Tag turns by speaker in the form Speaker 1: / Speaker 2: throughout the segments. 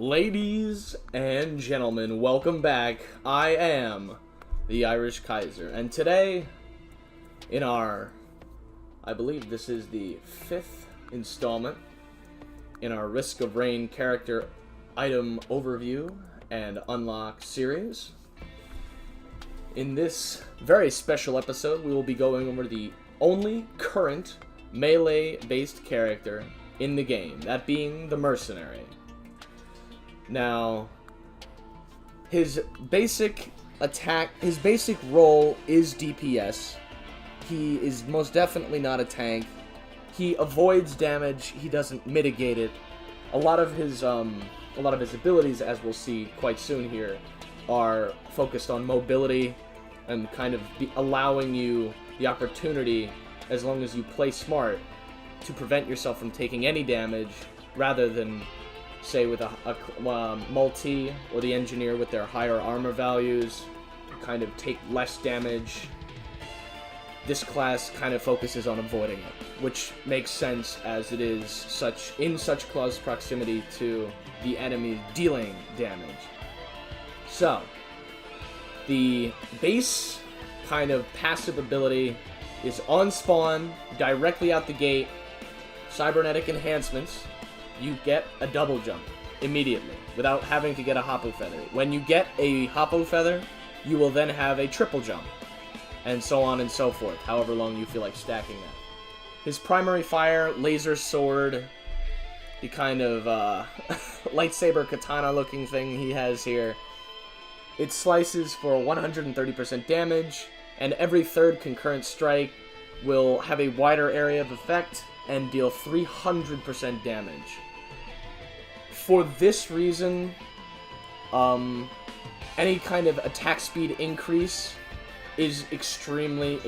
Speaker 1: Ladies and gentlemen, welcome back. I am the Irish Kaiser, and today, in our, I believe this is the 5th installment in our Risk of Rain character item overview and unlock series. In this very special episode, we will be going over the only current melee-based character in the game, that being the Mercenary. Now, his basic role is DPS. He is most definitely not a tank. He avoids damage, he doesn't mitigate it. A lot of his abilities, as we'll see quite soon here, are focused on mobility and kind of allowing you the opportunity, as long as you play smart, to prevent yourself from taking any damage, rather than, say, with a multi or the engineer with their higher armor values, kind of take less damage. This class kind of focuses on avoiding it, which makes sense as it is in such close proximity to the enemy dealing damage. So, the base kind of passive ability is on spawn, directly out the gate, cybernetic enhancements. You get a double jump immediately without having to get a Hoppo Feather. When you get a Hoppo Feather, you will then have a triple jump, and so on and so forth, however long you feel like stacking that. His primary fire, laser sword, the kind of lightsaber katana looking thing he has here, it slices for 130% damage, and every third concurrent strike will have a wider area of effect and deal 300% damage. For this reason, any kind of attack speed increase is extremely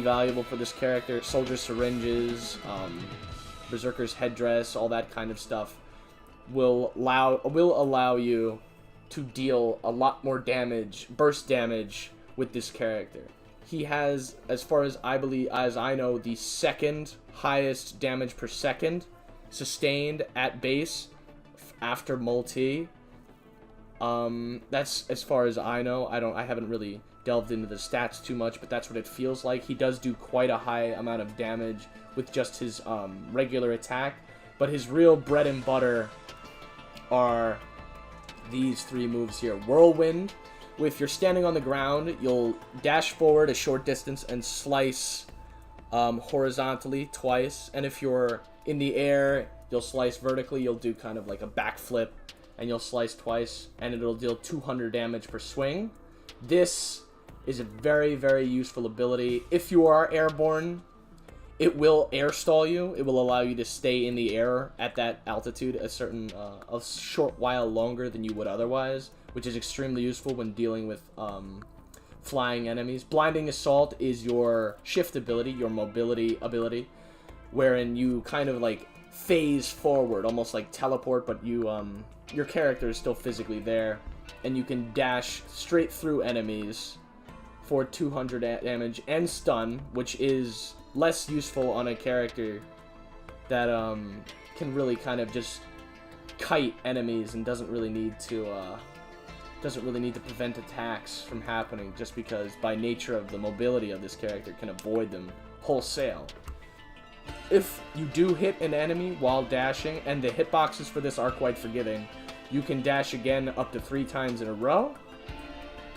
Speaker 1: valuable for this character. Soldier syringes, Berserker's headdress, all that kind of stuff will allow you to deal a lot more damage, burst damage, with this character. He has, as far as I know, the second highest damage per second sustained at base after multi. That's as far as I know. I haven't really delved into the stats too much, but that's what it feels like. He does do quite a high amount of damage with just his regular attack, but his real bread and butter are these three moves here. Whirlwind. If you're standing on the ground, you'll dash forward a short distance and slice horizontally twice. And if you're in the air, you'll slice vertically. You'll do kind of like a backflip, and you'll slice twice, and it'll deal 200 damage per swing. This is a very useful ability. If you are airborne, it will air stall you. It will allow you to stay in the air at that altitude a short while longer than you would otherwise, which is extremely useful when dealing with flying enemies. Blinding Assault is your shift ability, your mobility ability, wherein you kind of like phase forward, almost like teleport, but your character is still physically there, and you can dash straight through enemies for 200 damage and stun, which is less useful on a character that can really kind of just kite enemies and doesn't really need to prevent attacks from happening, just because by nature of the mobility of this character can avoid them wholesale. If you do hit an enemy while dashing, and the hitboxes for this are quite forgiving, you can dash again up to 3 times in a row.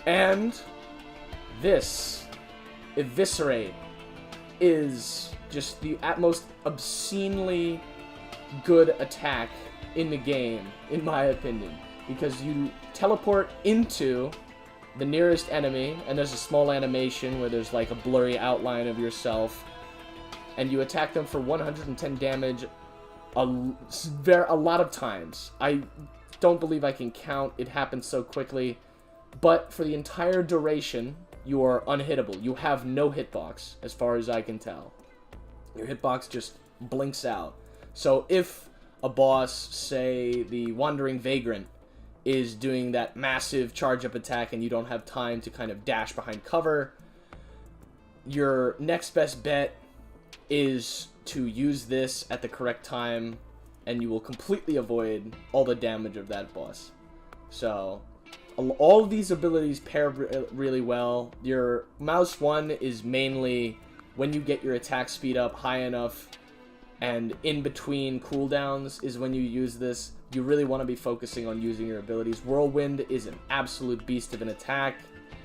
Speaker 1: And this Eviscerate is just the most obscenely good attack in the game, in my opinion, because you teleport into the nearest enemy, and there's a small animation where there's like a blurry outline of yourself, and you attack them for 110 damage a lot of times. I don't believe I can count, it happens so quickly, but for the entire duration, you are unhittable. You have no hitbox, as far as I can tell. Your hitbox just blinks out. So if a boss, say the Wandering Vagrant, is doing that massive charge-up attack and you don't have time to kind of dash behind cover, your next best bet is to use this at the correct time and you will completely avoid all the damage of that boss. So, all of these abilities pair really well. Your mouse 1 is mainly when you get your attack speed up high enough, and in between cooldowns is when you use this. You really want to be focusing on using your abilities. Whirlwind is an absolute beast of an attack.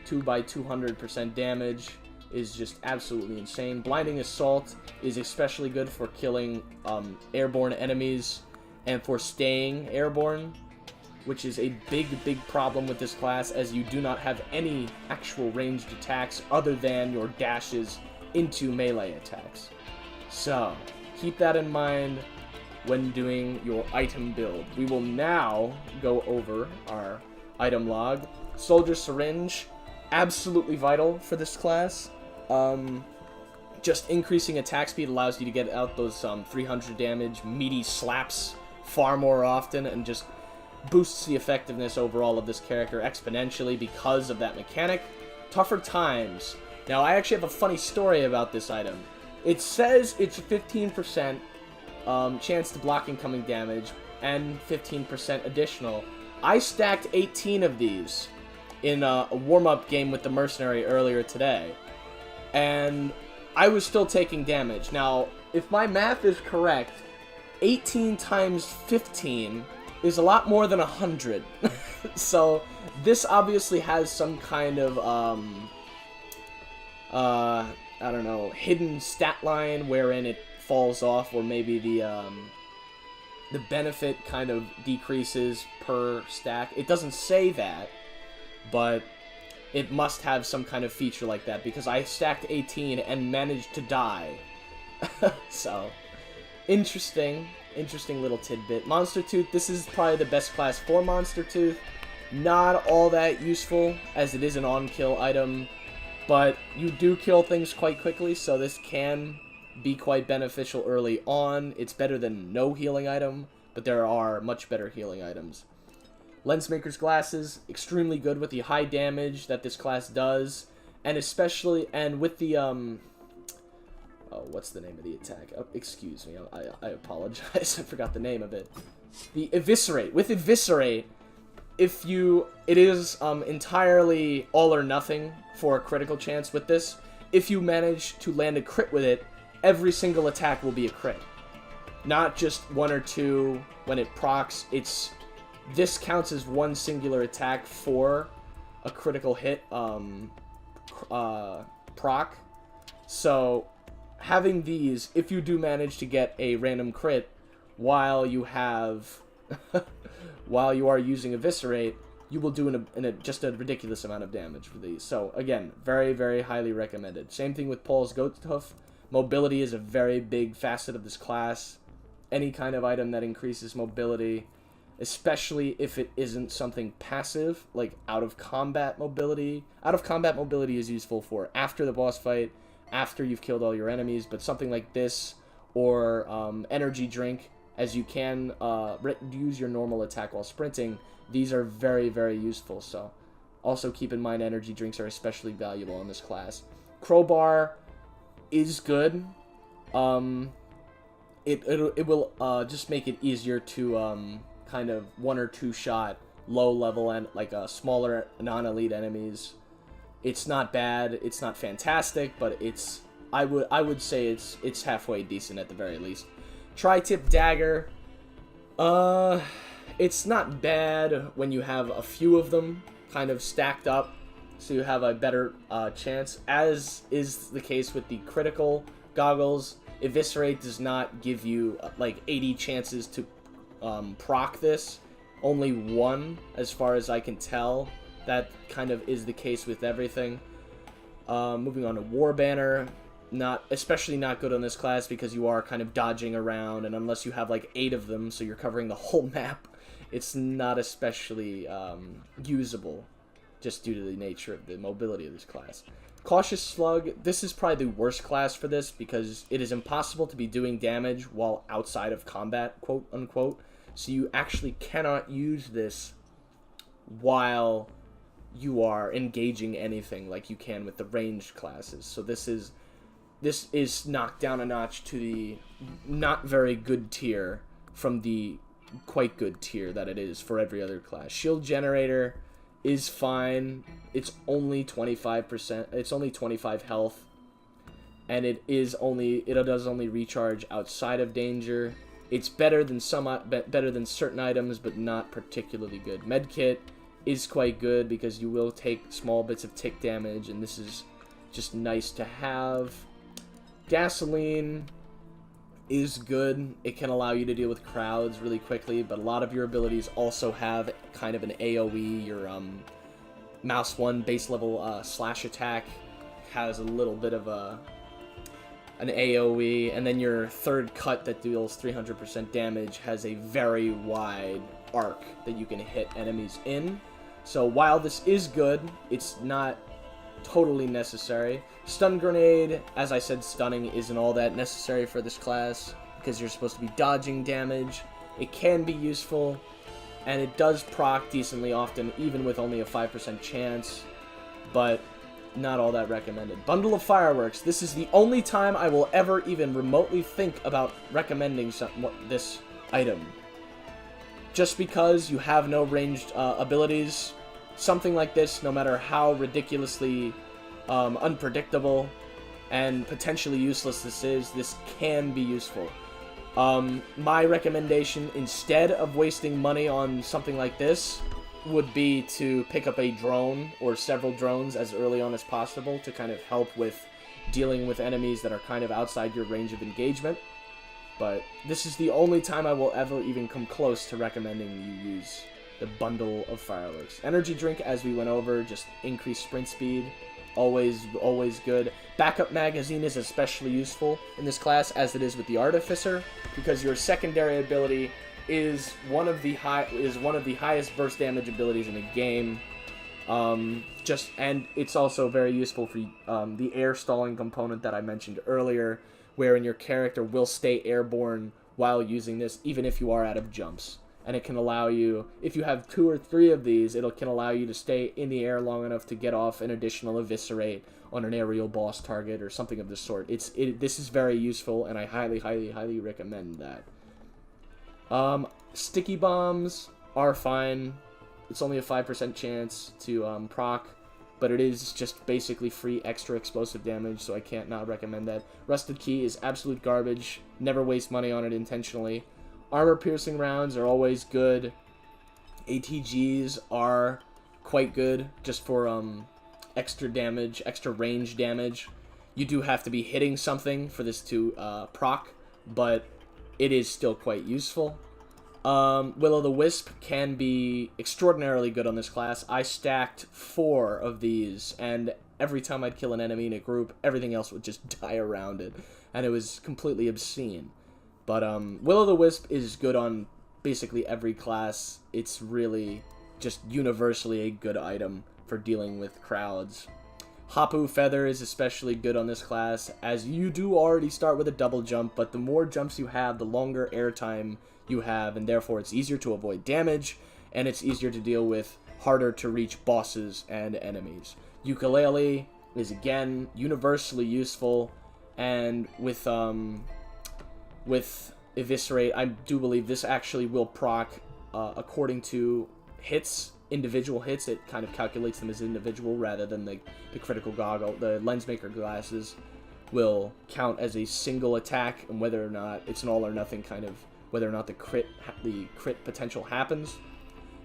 Speaker 1: 2 by 200% damage is just absolutely insane. Blinding Assault is especially good for killing airborne enemies and for staying airborne, which is a big problem with this class, as you do not have any actual ranged attacks other than your dashes into melee attacks. So, keep that in mind when doing your item build. We will now go over our item log. Soldier Syringe, absolutely vital for this class. Just increasing attack speed allows you to get out those 300 damage meaty slaps far more often, and just boosts the effectiveness overall of this character exponentially because of that mechanic. Tougher Times. Now, I actually have a funny story about this item. It says it's a 15% chance to block incoming damage and 15% additional. I stacked 18 of these in a warm-up game with the Mercenary earlier today, and I was still taking damage. Now, if my math is correct, 18 times 15 is a lot more than 100. So, this obviously has some kind of, I don't know, hidden stat line wherein it falls off, or maybe the benefit kind of decreases per stack. It doesn't say that, but it must have some kind of feature like that, because I stacked 18 and managed to die. So, interesting little tidbit. Monster Tooth, this is probably the best class for Monster Tooth. Not all that useful, as it is an on-kill item, but you do kill things quite quickly, so this can be quite beneficial early on. It's better than no healing item, but there are much better healing items. Lensmaker's Glasses, extremely good with the high damage that this class does, and especially, and with the, oh, what's the name of the attack? Oh, excuse me, I apologize, I forgot the name of it. The Eviscerate. With Eviscerate, it is entirely all or nothing for a critical chance with this. If you manage to land a crit with it, every single attack will be a crit. Not just one or two when it procs. This counts as one singular attack for a critical hit proc. So, having these, if you do manage to get a random crit while you have, while you are using Eviscerate, you will do just a ridiculous amount of damage for these. So, again, very, very highly recommended. Same thing with Paul's Goat Hoof. Mobility is a very big facet of this class. Any kind of item that increases mobility, especially if it isn't something passive, like out-of-combat mobility. Out-of-combat mobility is useful for after the boss fight, after you've killed all your enemies, but something like this, or energy drink, as you can use your normal attack while sprinting, these are very, very useful. So, also keep in mind energy drinks are especially valuable in this class. Crowbar is good. It will just make it easier to kind of one or two shot low level and like smaller non-elite enemies. It's not bad, it's not fantastic, but I would say it's halfway decent at the very least. Tri-tip dagger, it's not bad when you have a few of them kind of stacked up, so you have a better chance, as is the case with the critical goggles. Eviscerate does not give you like 80 chances to proc this, only one as far as I can tell. That kind of is the case with everything. Moving on to War Banner, especially not good on this class because you are kind of dodging around, and unless you have like 8 of them, so you're covering the whole map, it's not especially usable, just due to the nature of the mobility of this class. Cautious Slug, this is probably the worst class for this because it is impossible to be doing damage while outside of combat, quote unquote. So you actually cannot use this while you are engaging anything like you can with the ranged classes. So this is knocked down a notch to the not very good tier from the quite good tier that it is for every other class. Shield Generator is fine. It's only 25%. It's only 25 health, and it does only recharge outside of danger. It's better than certain items, but not particularly good. Medkit is quite good because you will take small bits of tick damage, and this is just nice to have. Gasoline is good. It can allow you to deal with crowds really quickly, but a lot of your abilities also have kind of an AoE. Your Mouse 1 base level slash attack has a little bit of an AoE, and then your third cut that deals 300% damage has a very wide arc that you can hit enemies in. So while this is good, it's not totally necessary. Stun Grenade, as I said, stunning isn't all that necessary for this class because you're supposed to be dodging damage. It can be useful, and it does proc decently often, even with only a 5% chance, but not all that recommended. Bundle of Fireworks. This is the only time I will ever even remotely think about recommending this item. Just because you have no ranged abilities, something like this, no matter how ridiculously unpredictable and potentially useless this can be useful. My recommendation, instead of wasting money on something like this, would be to pick up a drone or several drones as early on as possible to kind of help with dealing with enemies that are kind of outside your range of engagement. But this is the only time I will ever even come close to recommending you use the Bundle of Fireworks. Energy drink, as we went over, just increased sprint speed. Always good. Backup magazine is especially useful in this class, as it is with the Artificer, because your secondary ability is one of the highest burst damage abilities in the game. And it's also very useful for the air stalling component that I mentioned earlier, wherein your character will stay airborne while using this, even if you are out of jumps. And it can allow you, if you have 2 or 3 of these, it can allow you to stay in the air long enough to get off an additional eviscerate on an aerial boss target or something of the sort. This is very useful, and I highly recommend that. Sticky bombs are fine. It's only a 5% chance to proc, but it is just basically free extra explosive damage, so I can't not recommend that. Rusted Key is absolute garbage. Never waste money on it intentionally. Armor-piercing rounds are always good. ATGs are quite good, just for extra damage, extra range damage. You do have to be hitting something for this to proc, but it is still quite useful. Will-o'-the-Wisp can be extraordinarily good on this class. I stacked 4 of these, and every time I'd kill an enemy in a group, everything else would just die around it, and it was completely obscene. But Will-o'-the-Wisp is good on basically every class. It's really just universally a good item for dealing with crowds. Hapu Feather is especially good on this class, as you do already start with a double jump, but the more jumps you have, the longer airtime you have, and therefore it's easier to avoid damage, and it's easier to deal with harder to reach bosses and enemies. Ukulele is again universally useful, and with Eviscerate, I do believe this actually will proc according to hits, individual hits. It kind of calculates them as individual rather than the critical goggle. The Lensmaker glasses will count as a single attack, and whether or not it's an all or nothing kind of, whether or not the crit potential happens.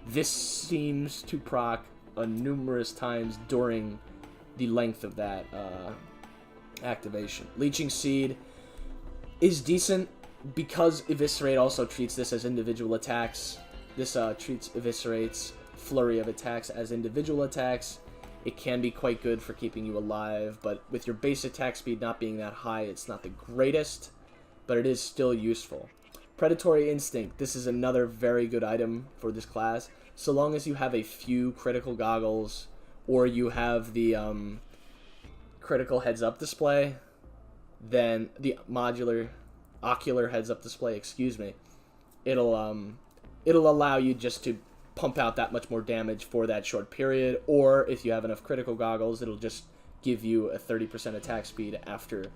Speaker 1: This seems to proc numerous times during the length of that activation. Leeching Seed is decent because Eviscerate also treats this as individual attacks. This treats Eviscerate's flurry of attacks as individual attacks. It can be quite good for keeping you alive, but with your base attack speed not being that high, it's not the greatest, but it is still useful. Predatory Instinct. This is another very good item for this class. So long as you have a few critical goggles, or you have the critical heads-up display, then the ocular heads-up display, excuse me, it'll allow you just to pump out that much more damage for that short period, or if you have enough critical goggles, it'll just give you a 30% attack speed after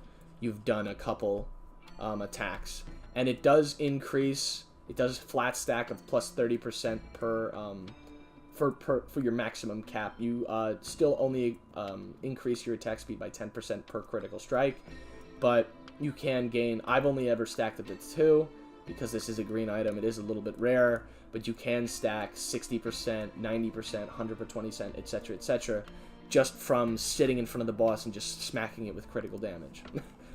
Speaker 1: you've done a couple attacks. And it does increase It does flat stack of plus 30% per for your maximum cap. You still only increase your attack speed by 10% per critical strike, but you can gain. I've only ever stacked it to 2 because this is a green item. It is a little bit rare, but you can stack 60%, 90%, 100 per 20 cent, etc., etc., just from sitting in front of the boss and just smacking it with critical damage,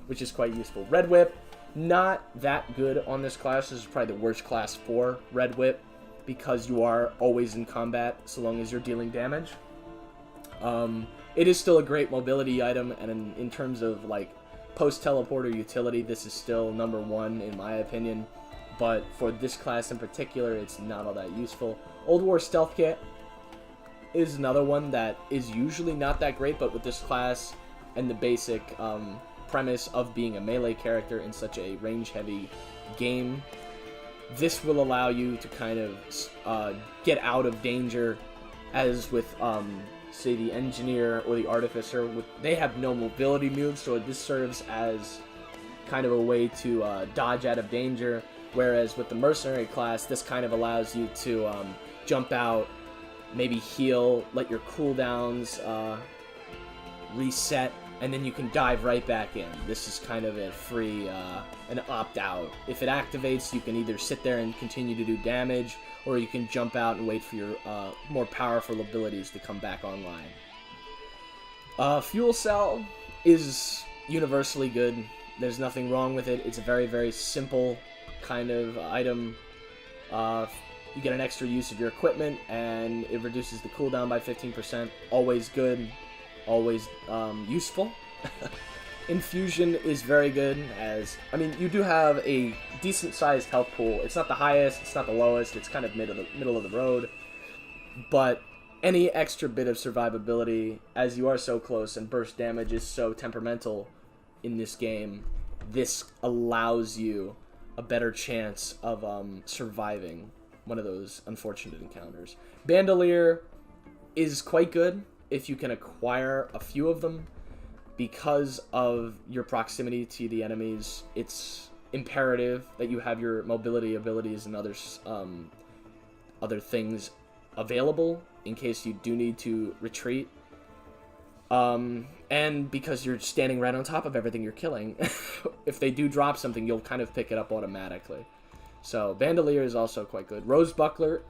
Speaker 1: which is quite useful. Red Whip, not that good on this class. This is probably the worst class for Red Whip because you are always in combat so long as you're dealing damage. It is still a great mobility item, and in terms of like post-teleporter utility, this is still number 1 in my opinion, but for this class in particular, it's not all that useful. Old War Stealth Kit is another one that is usually not that great, but with this class and the basic premise of being a melee character in such a range-heavy game, this will allow you to kind of get out of danger, as with say the engineer or the artificer. They have no mobility moves, so this serves as kind of a way to dodge out of danger, whereas with the mercenary class, this kind of allows you to jump out, maybe heal, let your cooldowns reset, and then you can dive right back in. This is kind of a free, an opt-out. If it activates, you can either sit there and continue to do damage, or you can jump out and wait for your more powerful abilities to come back online. Fuel Cell is universally good. There's nothing wrong with it. It's a very, very simple kind of item. You get an extra use of your equipment, and it reduces the cooldown by 15%. Always good, always useful. Infusion is very good, as, I mean, you do have a decent-sized health pool. It's not the highest, it's not the lowest, it's kind of middle of the road, but any extra bit of survivability, as you are so close and burst damage is so temperamental in this game, this allows you a better chance of surviving one of those unfortunate encounters. Bandolier is quite good if you can acquire a few of them. Because of your proximity to the enemies, it's imperative that you have your mobility abilities and other things available in case you do need to retreat. And because you're standing right on top of everything you're killing, if they do drop something, you'll kind of pick it up automatically. So Bandolier is also quite good. Rose Buckler,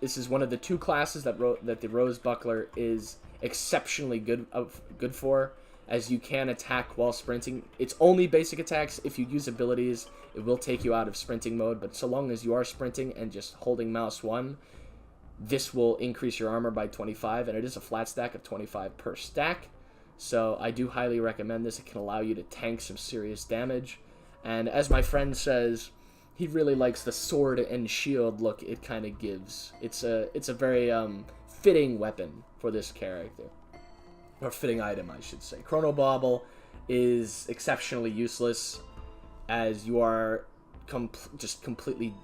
Speaker 1: this is one of the 2 classes that the Rose Buckler is exceptionally good for, as you can attack while sprinting. It's only basic attacks. If you use abilities, it will take you out of sprinting mode, but so long as you are sprinting and just holding mouse 1, this will increase your armor by 25, and it is a flat stack of 25 per stack. So I do highly recommend this. It can allow you to tank some serious damage. And as my friend says, he really likes the sword and shield look it kind of gives. It's a very fitting weapon for this character. Or fitting item, I should say. Chrono Bauble is exceptionally useless, as you are just completely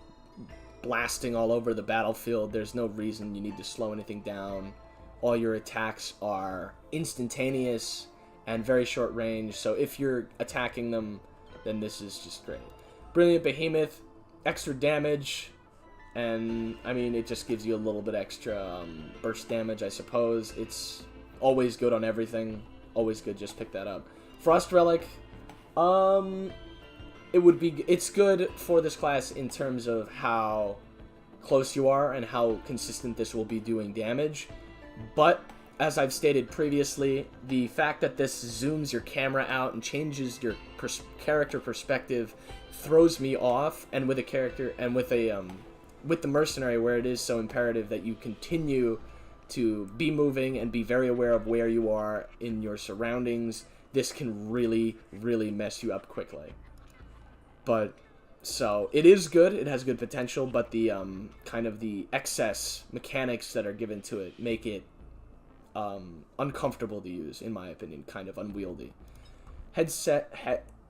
Speaker 1: blasting all over the battlefield. There's no reason you need to slow anything down. All your attacks are instantaneous and very short range, so if you're attacking them, then this is just great. Brilliant Behemoth, extra damage, and I mean, it just gives you a little bit extra burst damage, I suppose. It's always good on everything. Always good, just pick that up. Frost Relic, it's good for this class in terms of how close you are and how consistent this will be doing damage. But, as I've stated previously, the fact that this zooms your camera out and changes your character perspective throws me off, and with a character, and with the Mercenary, where it is so imperative that you continue to be moving and be very aware of where you are in your surroundings, this can really, really mess you up quickly. But, so, it is good, it has good potential, but the, kind of the excess mechanics that are given to it make it, uncomfortable to use, in my opinion, kind of unwieldy. Headset,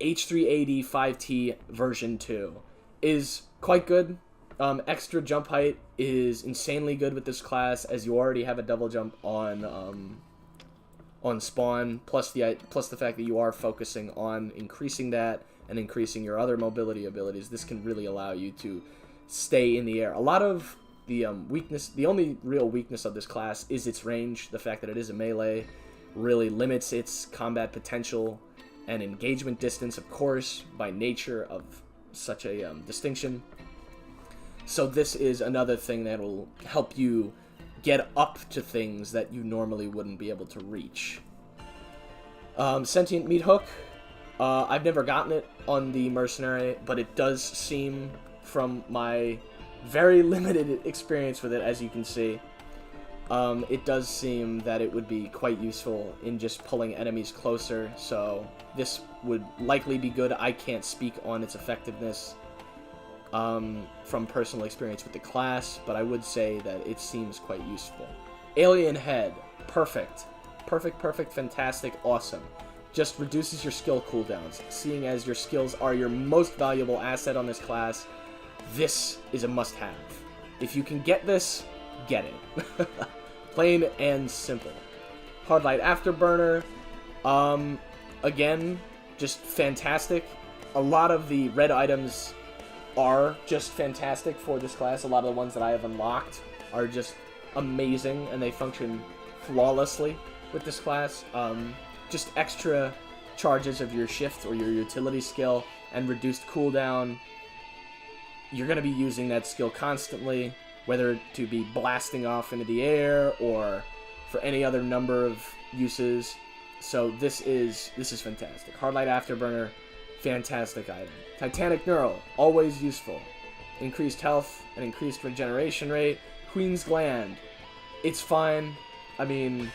Speaker 1: H3AD 5T version 2 is quite good. Extra jump height is insanely good with this class, as you already have a double jump on spawn, plus the fact that you are focusing on increasing that and increasing your other mobility abilities. This can really allow you to stay in the air. A lot of the the only real weakness of this class is its range. The fact that it is a melee really limits its combat potential and engagement distance, of course, by nature of such a distinction. So this is another thing that will help you get up to things that you normally wouldn't be able to reach. Sentient Meat Hook. I've never gotten it on the Mercenary, but it does seem, from my very limited experience with it, as you can see, it does seem that it would be quite useful in just pulling enemies closer, so this would likely be good. I can't speak on its effectiveness from personal experience with the class, but I would say that it seems quite useful. Alien Head. Perfect. Perfect, fantastic, awesome. Just reduces your skill cooldowns. Seeing as your skills are your most valuable asset on this class, this is a must-have. If you can get this, get it. Plain and simple. Hard Light Afterburner. Again, just fantastic. A lot of the red items are just fantastic for this class. A lot of the ones that I have unlocked are just amazing, and they function flawlessly with this class. Just extra charges of your shift or your utility skill and reduced cooldown. You're going to be using that skill constantly, whether to be blasting off into the air or for any other number of uses. So this is fantastic. Hard Light Afterburner, fantastic item. Titanic Neural, always useful. Increased health and increased regeneration rate. Queen's Gland, it's fine. I mean,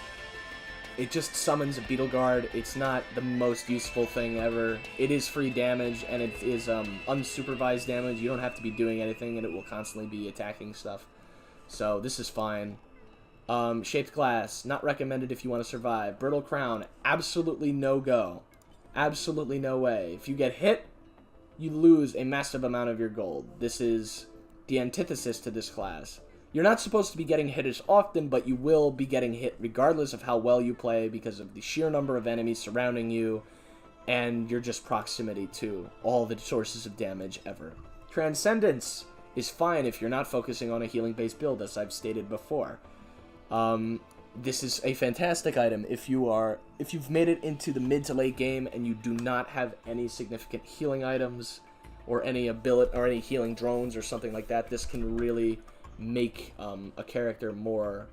Speaker 1: it just summons a Beetle Guard. It's not the most useful thing ever. It is free damage, and it is unsupervised damage. You don't have to be doing anything, and it will constantly be attacking stuff. So this is fine. Shaped Glass, not recommended if you want to survive. Brittle Crown, absolutely no-go. Absolutely no way. If you get hit, you lose a massive amount of your gold. This is the antithesis to this class. You're not supposed to be getting hit as often, but you will be getting hit regardless of how well you play because of the sheer number of enemies surrounding you and your just proximity to all the sources of damage ever. Transcendence is fine if you're not focusing on a healing-based build, as I've stated before. This is a fantastic item if you've made it into the mid to late game and you do not have any significant healing items or any ability or any healing drones or something like that. This can really make a character more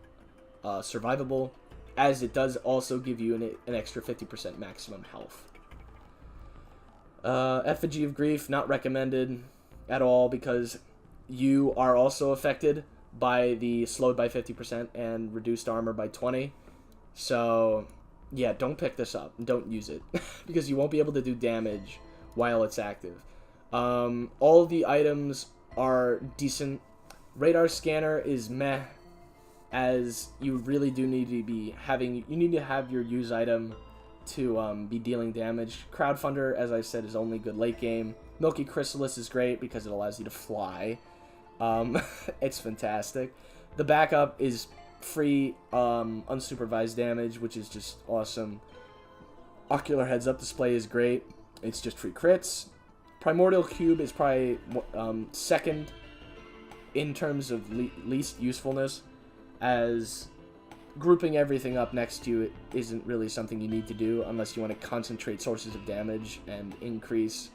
Speaker 1: survivable, as it does also give you an extra 50% maximum health. Effigy of Grief, not recommended at all because you are also affected by the slowed by 50% and reduced armor by 20. So yeah, don't pick this up. Don't use it because you won't be able to do damage while it's active. All the items are decent. Radar Scanner is meh, as you really do need to be having, you need to have your use item to be dealing damage. Crowdfunder, as I said, is only good late game. Milky Chrysalis is great because it allows you to fly. It's fantastic. The backup is free unsupervised damage, which is just awesome. Ocular Heads-Up Display is great. It's just free crits. Primordial Cube is probably second in terms of least usefulness, as grouping everything up next to you isn't really something you need to do unless you want to concentrate sources of damage and increase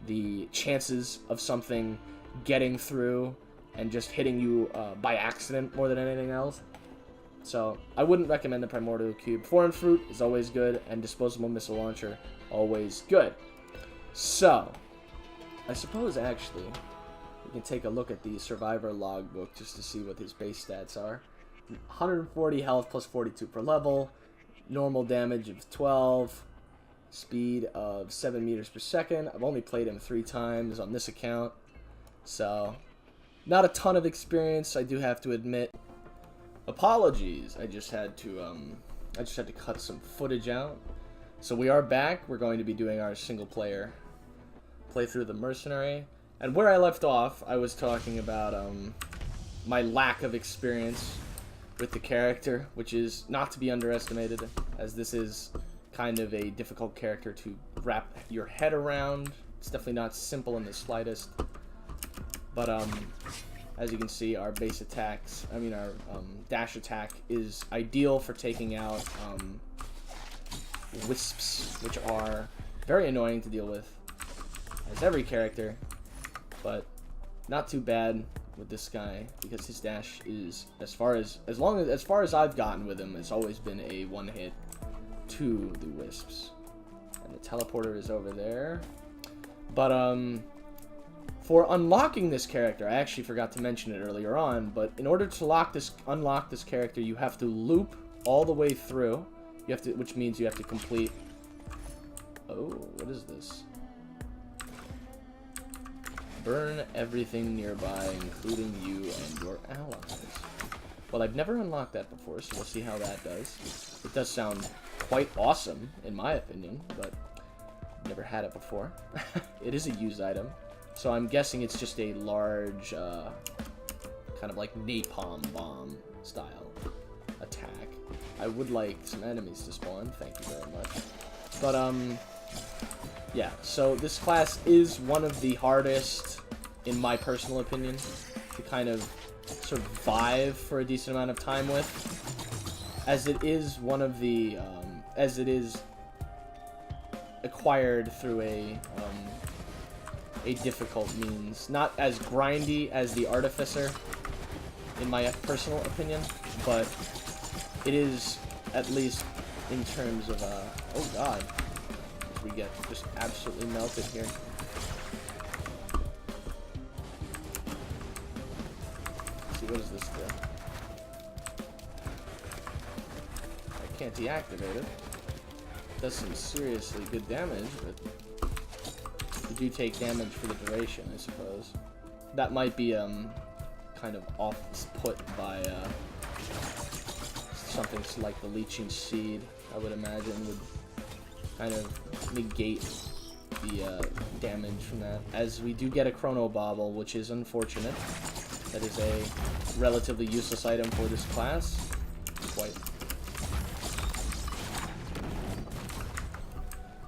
Speaker 1: the chances of something getting through and just hitting you by accident more than anything else. So I wouldn't recommend the Primordial Cube. Foreign Fruit is always good, and Disposable Missile Launcher, always good. So I suppose actually we can take a look at the Survivor logbook just to see what his base stats are. 140 health plus 42 per level, normal damage of 12, speed of 7 meters per second. I've only played him 3 times on this account, so not a ton of experience, I do have to admit. Apologies, I just had to cut some footage out. So we are back. We're going to be doing our single player playthrough of the Mercenary. And where I left off, I was talking about my lack of experience with the character, which is not to be underestimated, as this is kind of a difficult character to wrap your head around. It's definitely not simple in the slightest. But as you can see, our base attacks, our dash attack is ideal for taking out wisps, which are very annoying to deal with, as every character, but not too bad with this guy because his dash is, as far as I've gotten with him, it's always been a one hit to the wisps. And the teleporter is over there. But for unlocking this character, I actually forgot to mention it earlier on, but in order to unlock this character, you have to loop all the way through. Which means you have to complete. Oh, what is this? Burn everything nearby, including you and your allies. Well, I've never unlocked that before, so we'll see how that does. It does sound quite awesome, in my opinion, but never had it before. It is a used item, so I'm guessing it's just a large, kind of like napalm bomb style attack. I would like some enemies to spawn, thank you very much. But, yeah, so this class is one of the hardest, in my personal opinion, to kind of survive for a decent amount of time with, as it is one of the, as it is acquired through a difficult means. Not as grindy as the Artificer, in my personal opinion, but it is, at least in terms of, oh god, we get just absolutely melted here. Let's see, what does this do? I can't deactivate it. Does some seriously good damage, but you do take damage for the duration, I suppose. That might be, kind of off-put by, something like the Leeching Seed, I would imagine, would kind of negate the damage from that. As we do get a Chrono Bauble, which is unfortunate. That is a relatively useless item for this class.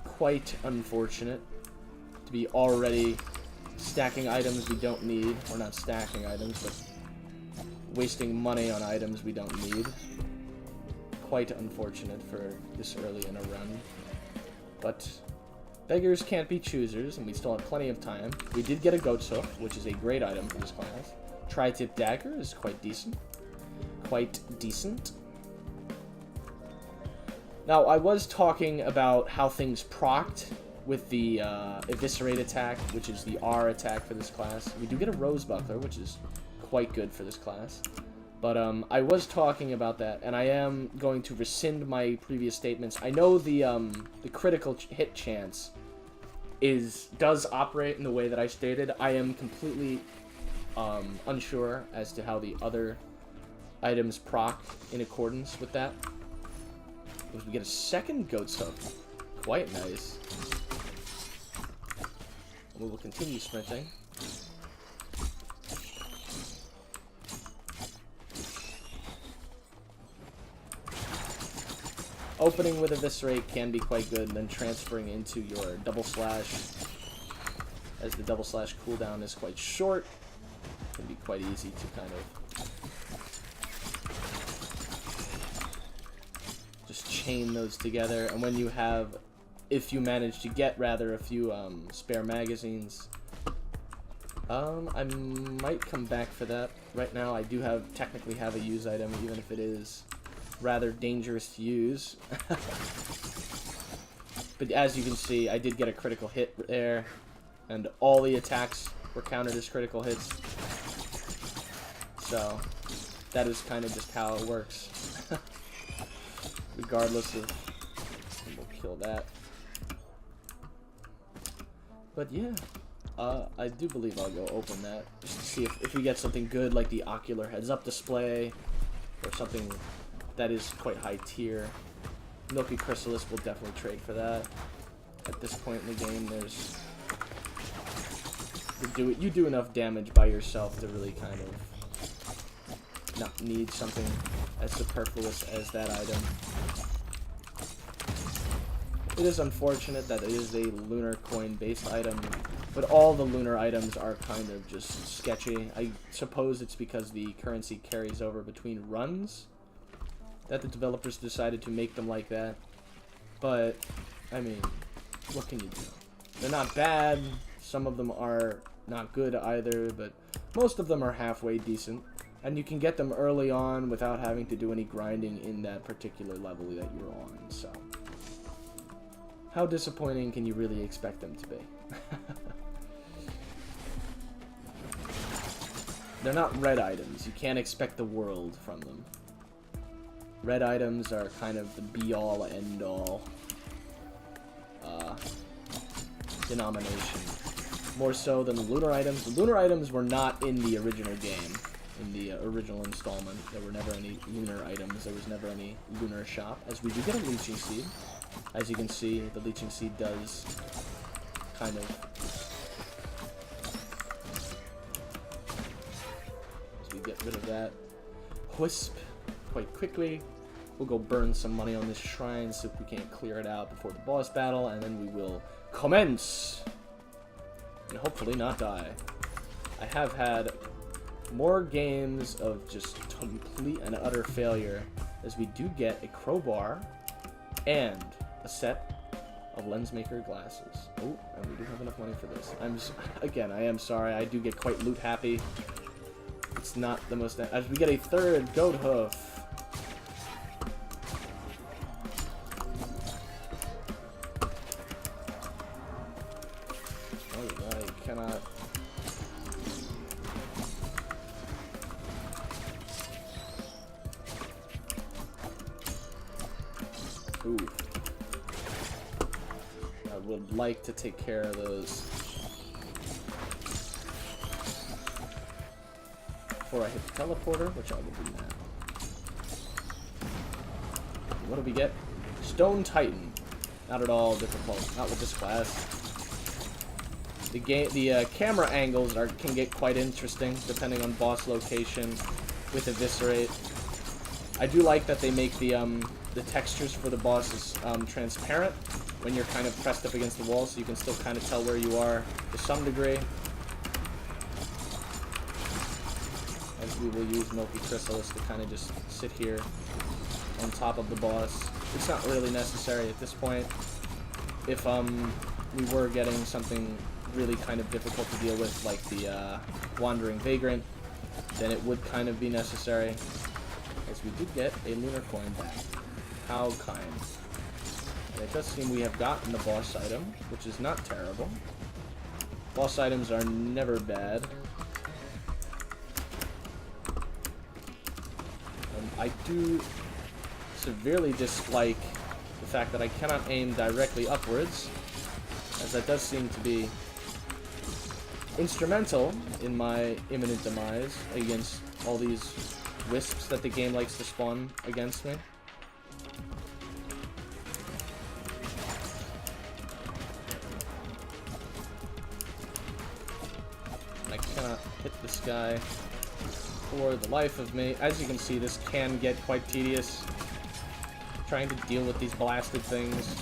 Speaker 1: Quite unfortunate to be already stacking items we don't need, or not stacking items, but wasting money on items we don't need. Quite unfortunate for this early in a run. But beggars can't be choosers, and we still have plenty of time. We did get a Goat's Hoof, which is a great item for this class. Tri-tip Dagger is quite decent. Now, I was talking about how things procced with the Eviscerate attack, which is the R attack for this class. We do get a Rose Buckler, which is quite good for this class. But I was talking about that, and I am going to rescind my previous statements. I know the critical hit chance does operate in the way that I stated. I am completely unsure as to how the other items proc in accordance with that. We get a second Goat's Hoof. Quite nice. We will continue sprinting. Opening with Eviscerate can be quite good, and then transferring into your Double Slash, as the Double Slash cooldown is quite short, can be quite easy to kind of just chain those together. And when you have, if you manage to get rather a few spare magazines, I might come back for that. Right now I do technically have a use item, even if it is rather dangerous to use. But as you can see, I did get a critical hit there, and all the attacks were counted as critical hits. So that is kind of just how it works. Regardless of, we'll kill that. But yeah, I do believe I'll go open that just to see if we get something good, like the Ocular Heads-Up display, or something that is quite high tier. Milky Chrysalis will definitely trade for that. At this point in the game, you do enough damage by yourself to really kind of not need something as superfluous as that item. It is unfortunate that it is a lunar coin based item, But all the lunar items are kind of just sketchy. I suppose it's because the currency carries over between runs that the developers decided to make them like that. But, I mean, what can you do? They're not bad. Some of them are not good either, but most of them are halfway decent. And you can get them early on without having to do any grinding in that particular level that you're on, so. How disappointing can you really expect them to be? They're not red items. You can't expect the world from them. Red items are kind of the be-all, end-all denomination. More so than the lunar items. The lunar items were not in the original game. In the original installment, there were never any lunar items. There was never any lunar shop. As we do get a leeching seed. As you can see, the leeching seed does kind of... As we get rid of that wisp quite quickly, we'll go burn some money on this shrine, see if we can't clear it out before the boss battle, and then we will commence! And hopefully not die. I have had more games of just complete and utter failure, as we do get a crowbar and a set of lensmaker glasses. Oh, and we do have enough money for this. Again, I am sorry, I do get quite loot happy. It's not the most... As we get a third goat hoof. Oh, I cannot... Ooh. I would like to take care of those before I hit the teleporter, which I will do now. What do we get? Stone Titan. Not at all difficult. Not with this class. The camera angles can get quite interesting depending on boss location with Eviscerate. I do like that they make the textures for the bosses transparent when you're kind of pressed up against the wall, so you can still kind of tell where you are to some degree. As we will use Milky Chrysalis to kind of just sit here on top of the boss. It's not really necessary at this point. If we were getting something really kind of difficult to deal with, like the Wandering Vagrant, then it would kind of be necessary. As we did get a lunar coin back. How kind. And it does seem we have gotten the boss item, which is not terrible. Boss items are never bad. I do severely dislike the fact that I cannot aim directly upwards, as that does seem to be instrumental in my imminent demise against all these wisps that the game likes to spawn against me. I cannot hit this guy for the life of me. As you can see, this can get quite tedious, trying to deal with these blasted things.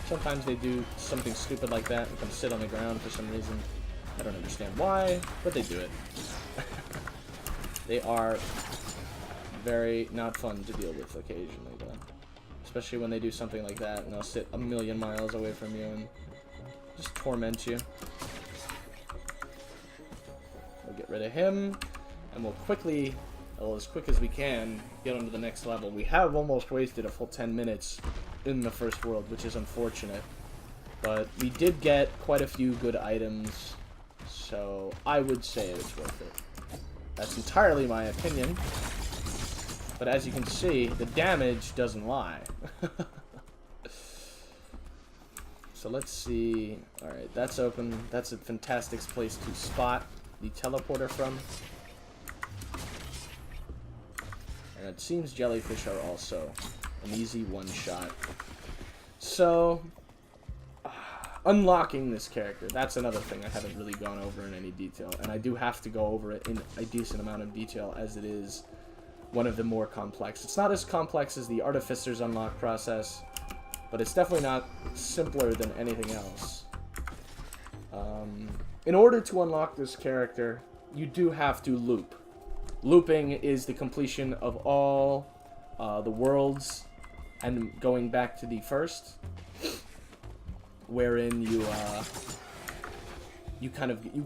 Speaker 1: Sometimes they do something stupid like that and come sit on the ground for some reason. I don't understand why, but they do it. They are very not fun to deal with occasionally, though. Especially when they do something like that and they'll sit a million miles away from you and just torment you. We'll get rid of him, and we'll quickly, well, as quick as we can, get on to the next level. We have almost wasted a full 10 minutes in the first world, which is unfortunate. But we did get quite a few good items, so I would say it's worth it. That's entirely my opinion. But as you can see, the damage doesn't lie. So let's see. Alright, that's open. That's a fantastic place to spot the teleporter from. And it seems jellyfish are also an easy one-shot. So, unlocking this character, that's another thing I haven't really gone over in any detail. And I do have to go over it in a decent amount of detail, as it is one of the more complex. It's not as complex as the Artificer's unlock process, but it's definitely not simpler than anything else. In order to unlock this character, you do have to loop. Looping is the completion of all the worlds and going back to the first, wherein you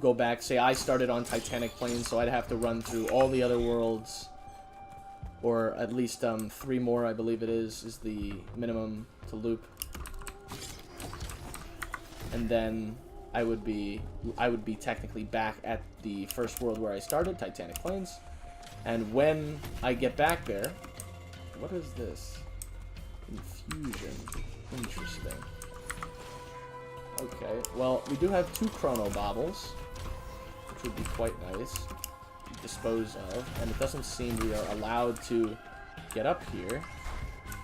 Speaker 1: go back. Say I started on Titanic Plains, so I'd have to run through all the other worlds, or at least 3 more, I believe it is the minimum to loop. And then I would be technically back at the first world where I started, Titanic Plains. And when I get back there, what is this? Infusion. Interesting. Okay, well, we do have 2 chrono baubles, which would be quite nice to dispose of, and it doesn't seem we are allowed to get up here.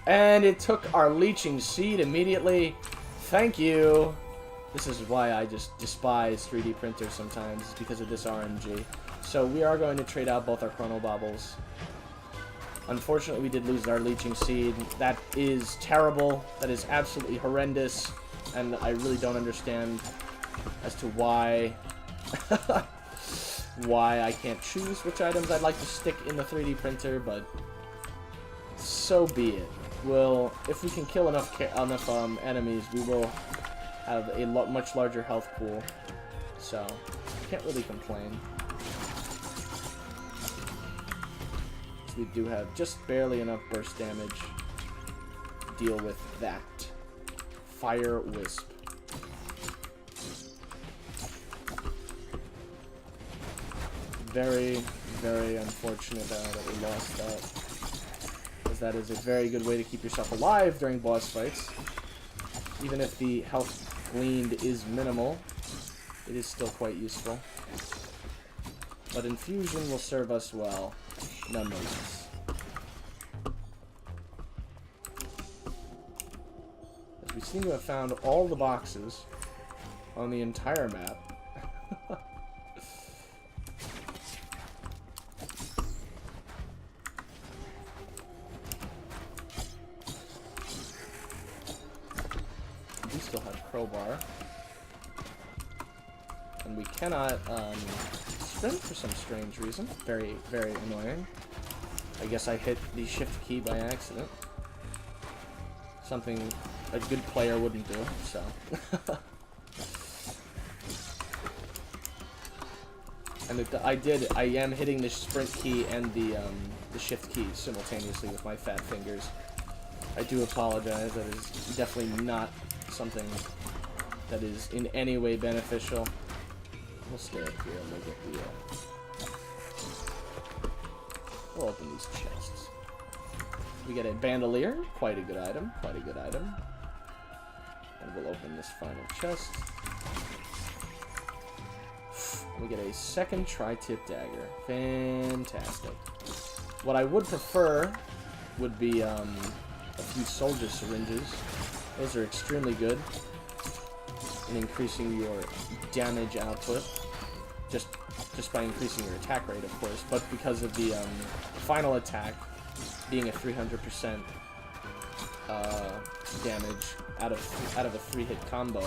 Speaker 1: And it took our leeching seed immediately. Thank you. This is why I just despise 3D printers sometimes, because of this RNG. So we are going to trade out both our chrono baubles. Unfortunately, we did lose our leeching seed. That is terrible. That is absolutely horrendous. And I really don't understand as to why why I can't choose which items I'd like to stick in the 3D printer, but so be it. Well, if we can kill enough enemies, we will have a much larger health pool, so can't really complain. So we do have just barely enough burst damage to deal with that. Fire Wisp. Very, very unfortunate that we lost that, as that is a very good way to keep yourself alive during boss fights. Even if the health gleaned is minimal, it is still quite useful. But infusion will serve us well, nonetheless. As we seem to have found all the boxes on the entire map. We still have crowbar. And we cannot sprint for some strange reason. Very, very annoying. I guess I hit the shift key by accident. Something a good player wouldn't do, so. And I am hitting the sprint key and the shift key simultaneously with my fat fingers. I do apologize, that is definitely not something that is in any way beneficial. We'll stay up here and look at the, we'll open these chests. We get a bandolier, quite a good item, quite a good item. And we'll open this final chest. We get a second tri-tip dagger. Fantastic. What I would prefer would be a few soldier syringes. Those are extremely good in increasing your damage output, just by increasing your attack rate, of course. But because of the final attack being a 300% damage out of a 3-hit combo,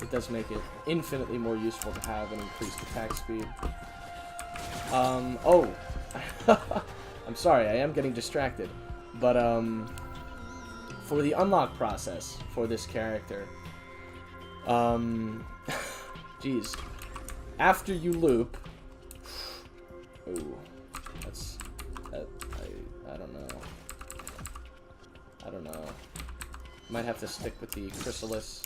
Speaker 1: it does make it infinitely more useful to have an increased attack speed. Oh, I'm sorry, I am getting distracted, but for the unlock process for this character, geez, after you loop, ooh, that's, I don't know, might have to stick with the chrysalis.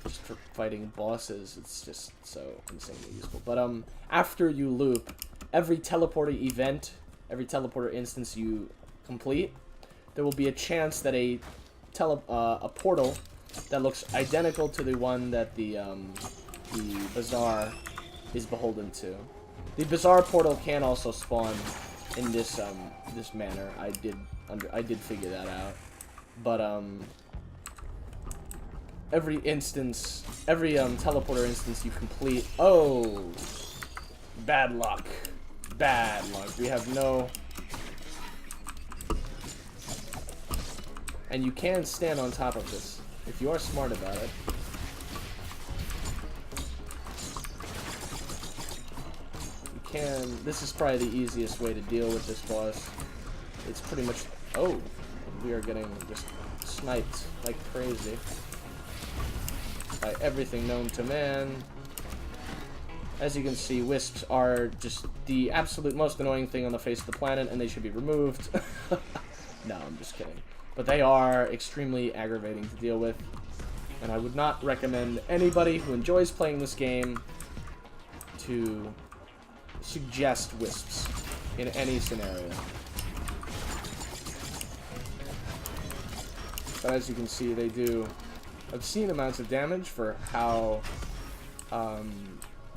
Speaker 1: Just for fighting bosses, it's just so insanely useful. But after you loop, every teleporter event, every teleporter instance you complete, there will be a chance that a portal that looks identical to the one that the bazaar is beholden to. The bazaar portal can also spawn in this this manner. I did figure that out, but every instance, every teleporter instance you complete, oh, bad luck, bad luck. We have no And you can stand on top of this if you are smart about it. You can... This is probably the easiest way to deal with this boss. It's pretty much... Oh! We are getting just sniped like crazy by everything known to man. As you can see, wisps are just the absolute most annoying thing on the face of the planet, and they should be removed. No, I'm just kidding. But they are extremely aggravating to deal with, and I would not recommend anybody who enjoys playing this game to suggest wisps in any scenario. But as you can see, they do obscene amounts of damage for how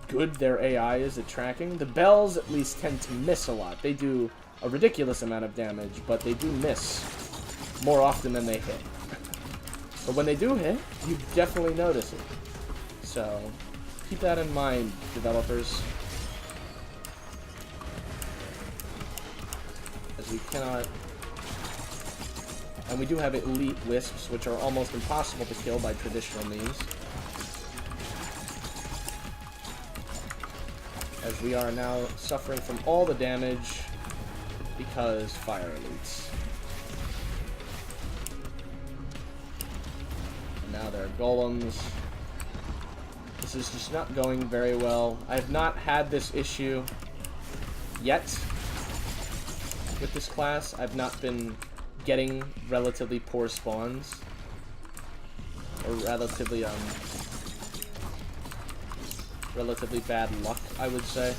Speaker 1: good their AI is at tracking. The bells at least tend to miss a lot. They do a ridiculous amount of damage, but they do miss more often than they hit. But when they do hit, you definitely notice it. So keep that in mind, developers. As we cannot... And we do have elite wisps, which are almost impossible to kill by traditional means. As we are now suffering from all the damage because fire elites. And now there are golems. This is just not going very well. I have not had this issue yet with this class. I've not been getting relatively poor spawns, or relatively bad luck, I would say.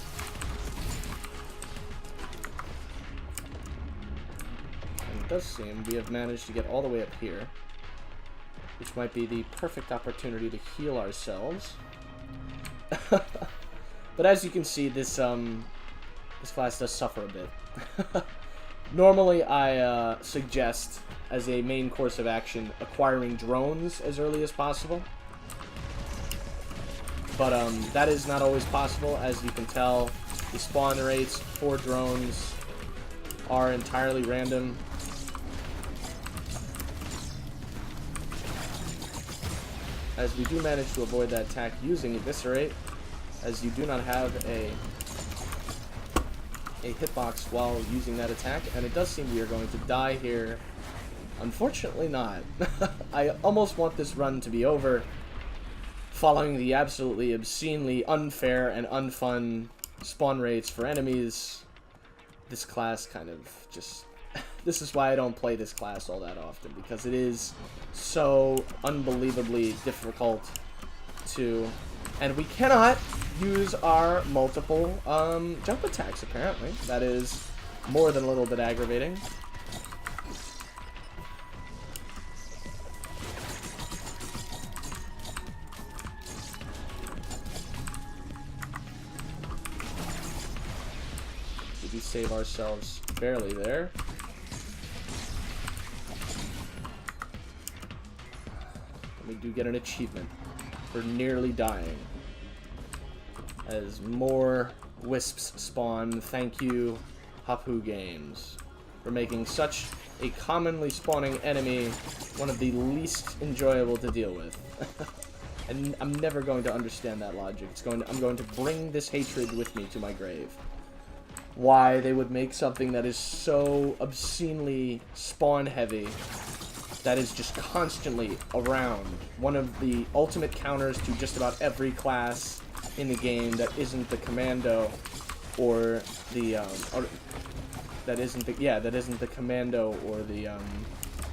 Speaker 1: And it does seem we have managed to get all the way up here, which might be the perfect opportunity to heal ourselves. But as you can see, this class does suffer a bit. Normally, I suggest, as a main course of action, acquiring drones as early as possible. But that is not always possible. As you can tell, the spawn rates for drones are entirely random. As we do manage to avoid that attack using Eviscerate, as you do not have a hitbox while using that attack, and it does seem we are going to die here. Unfortunately not. I almost want this run to be over following the absolutely obscenely unfair and unfun spawn rates for enemies. This class kind of just... This is why I don't play this class all that often, because it is so unbelievably difficult to... And we cannot use our multiple jump attacks, apparently. That is more than a little bit aggravating. We do save ourselves barely there. And we do get an achievement for nearly dying. As more wisps spawn. Thank you, Hapu Games, for making such a commonly spawning enemy one of the least enjoyable to deal with. And I'm never going to understand that logic. I'm going to bring this hatred with me to my grave. Why they would make something that is so obscenely spawn heavy, that is just constantly around, one of the ultimate counters to just about every class in the game that isn't the commando or the that isn't the commando or the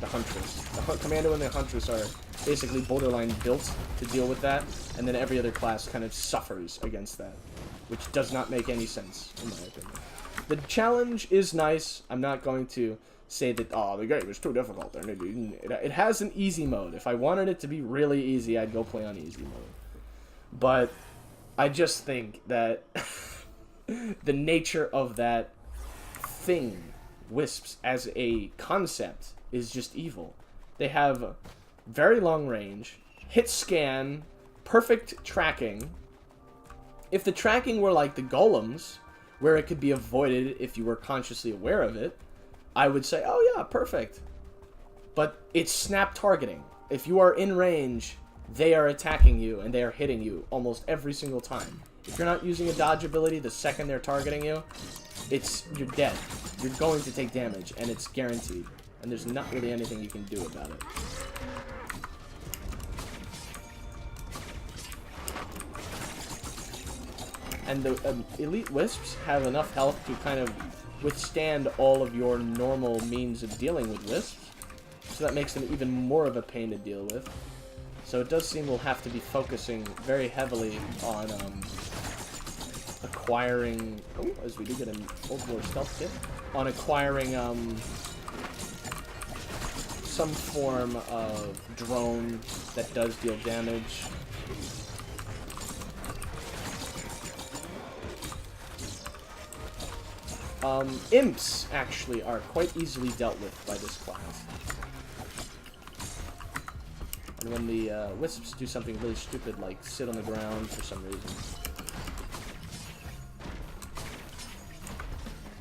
Speaker 1: huntress. The commando and the huntress are basically borderline built to deal with that, and then every other class kind of suffers against that, which does not make any sense in my opinion. The challenge is nice. I'm not going to say that, oh, the game is too difficult. It has an easy mode. If I wanted it to be really easy, I'd go play on easy mode. But I just think that the nature of that thing, wisps, as a concept, is just evil. They have very long range, hit scan, perfect tracking. If the tracking were like the golems, where it could be avoided if you were consciously aware of it, I would say, oh yeah, perfect. but it's snap targeting. If you are in range, they are attacking you, and they are hitting you almost every single time. If you're not using a dodge ability the second they're targeting you, you're dead. You're going to take damage, and it's guaranteed. And there's not really anything you can do about it. And the elite wisps have enough health to kind of withstand all of your normal means of dealing with wisps. So that makes them even more of a pain to deal with. So it does seem we'll have to be focusing very heavily on acquiring... Oh, as we do get an Old War stealth kit. On acquiring some form of drone that does deal damage. Imps, actually, are quite easily dealt with by this class. And when the wisps do something really stupid, like sit on the ground for some reason,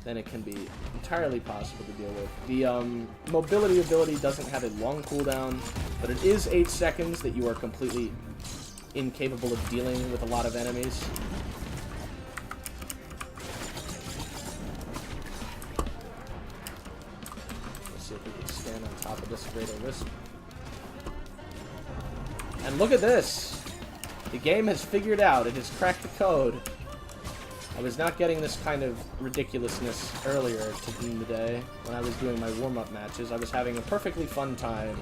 Speaker 1: then it can be entirely possible to deal with. The mobility ability doesn't have a long cooldown, but it is 8 seconds that you are completely incapable of dealing with a lot of enemies. See if we can stand on top of this greater wisp. And look at this! The game has figured out, it has cracked the code. I was not getting this kind of ridiculousness earlier in the day when I was doing my warm-up matches. I was having a perfectly fun time.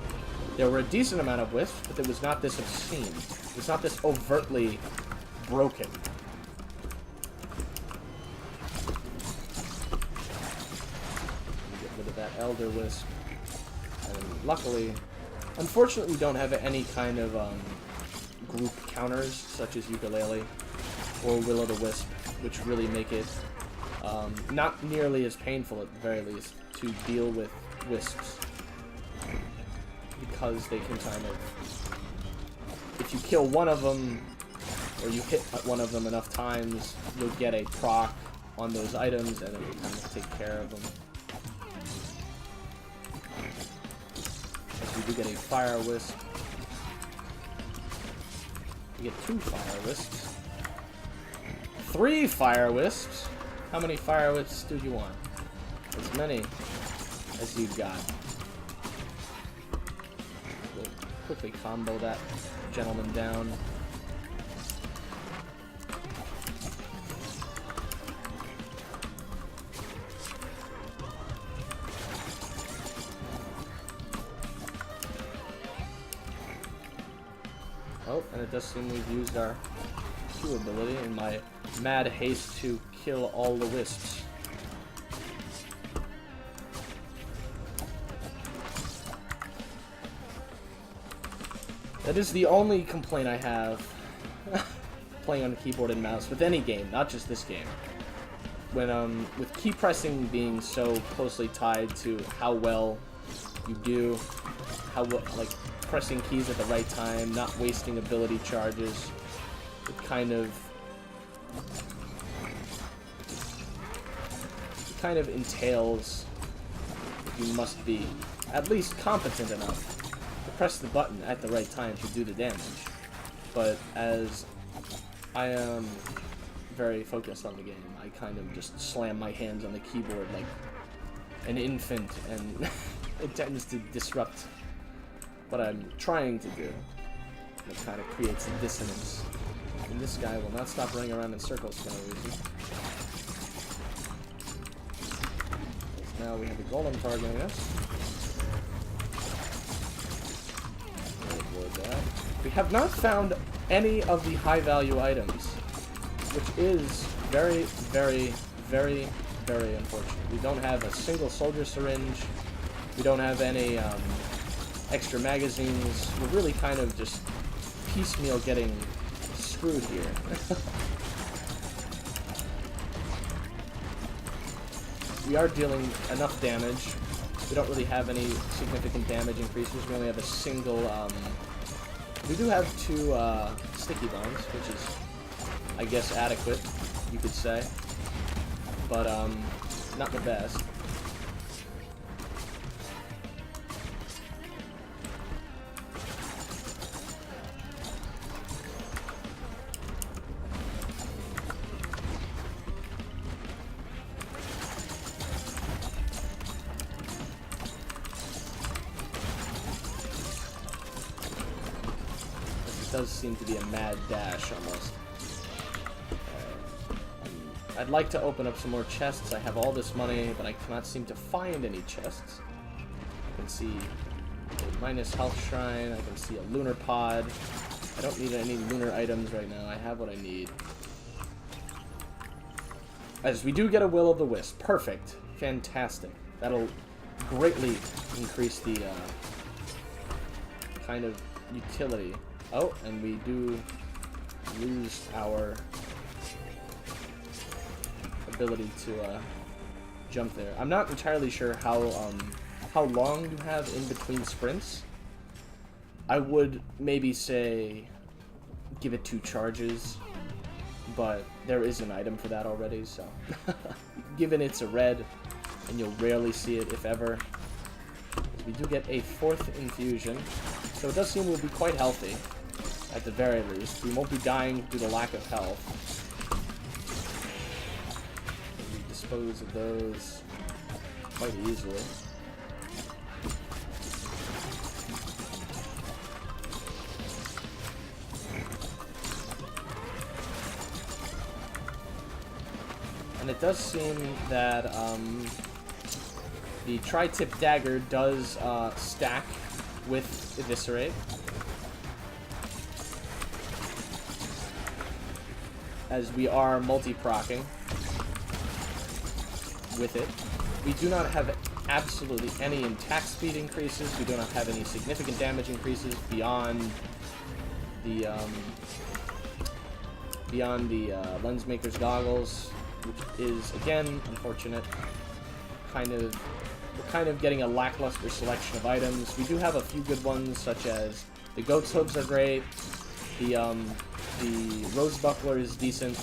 Speaker 1: There were a decent amount of wisps, but it was not this obscene. It was not this overtly broken. That elder wisp, and luckily, unfortunately, we don't have any kind of group counters such as ukulele or will-o'-the-wisp, which really make it not nearly as painful, at the very least, to deal with wisps, because they can kind of, if you kill one of them or you hit one of them enough times, you'll get a proc on those items and it will kind of take care of them. We do get a fire wisp. We get 2 fire wisps. 3 fire wisps. How many fire wisps do you want? As many as you've got. We'll quickly combo that gentleman down. Oh, and it does seem we've used our Q ability in my mad haste to kill all the wisps. That is the only complaint I have playing on the keyboard and mouse with any game, not just this game. When with key pressing being so closely tied to how well you do, how like pressing keys at the right time, not wasting ability charges, it kind of entails that you must be at least competent enough to press the button at the right time to do the damage. But as I am very focused on the game, I kind of just slam my hands on the keyboard like an infant, and it tends to disrupt what I'm trying to do. It kind of creates a dissonance. And this guy will not stop running around in circles for no reason. Now we have the golem targeting us. We'll avoid that. We have not found any of the high value items, which is very, very, very, very unfortunate. We don't have a single soldier syringe. We don't have any extra magazines. We're really kind of just piecemeal getting screwed here. We are dealing enough damage. We don't really have any significant damage increases. We only have a single, we do have 2 sticky bombs, which is, I guess, adequate, you could say. But, not the best. does seem to be a mad dash almost. I'd like to open up some more chests. I have all this money, but I cannot seem to find any chests. I can see a minus health shrine. I can see a lunar pod. I don't need any lunar items right now. I have what I need. As we do get a Will of the Wisp. Perfect. Fantastic. That'll greatly increase the kind of utility. Oh, and we do lose our ability to jump there. I'm not entirely sure how long you have in between sprints. I would maybe say give it 2 charges, but there is an item for that already, so given it's a red, and you'll rarely see it if ever. We do get a 4th infusion, so it does seem we'll be quite healthy at the very least. We won't be dying due to lack of health. Dispose of those quite easily. And it does seem that the tri-tip dagger does stack with Eviscerate. As we are multi-procking with it. We do not have absolutely any attack speed increases. We do not have any significant damage increases beyond the Lensmaker's goggles, which is again unfortunate. We're kind of getting a lackluster selection of items. We do have a few good ones, such as the goat's hooves are great. The rose buckler is decent.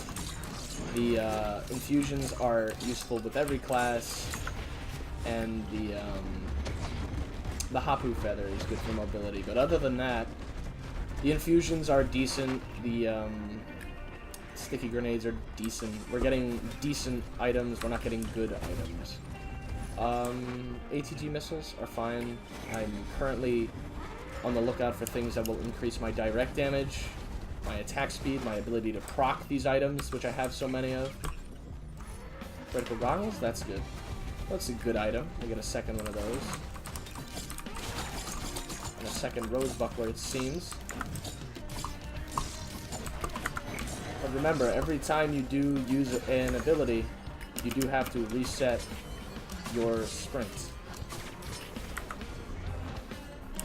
Speaker 1: The infusions are useful with every class, and the Hapu feather is good for mobility. But other than that, the infusions are decent. The sticky grenades are decent. We're getting decent items. We're not getting good items. ATG missiles are fine. I'm currently on the lookout for things that will increase my direct damage, my attack speed, my ability to proc these items, which I have so many of. Critical goggles, that's good. That's a good item. I get a second one of those. And a second rose buckler, it seems. But remember, every time you do use an ability, you do have to reset your sprint.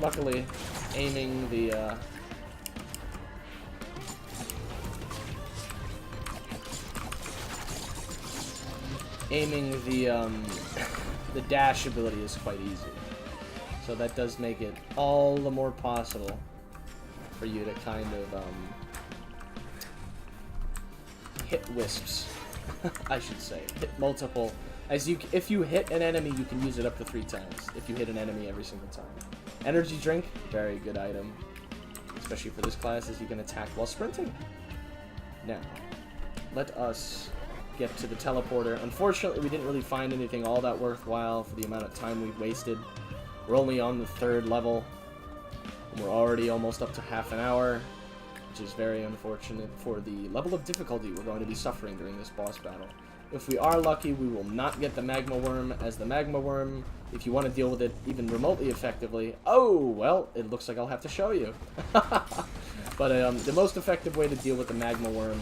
Speaker 1: Luckily, aiming the the dash ability is quite easy, so that does make it all the more possible for you to kind of hit wisps. I should say hit multiple. If you hit an enemy, you can use it up to 3 times. If you hit an enemy every single time. Energy drink, very good item, especially for this class, as you can attack while sprinting. Now, let us get to the teleporter. Unfortunately, we didn't really find anything all that worthwhile for the amount of time we've wasted. We're only on the 3rd level, and we're already almost up to half an hour, which is very unfortunate for the level of difficulty we're going to be suffering during this boss battle. If we are lucky, we will not get the magma worm, as the magma worm, if you want to deal with it even remotely effectively, oh, well, it looks like I'll have to show you. But the most effective way to deal with the magma worm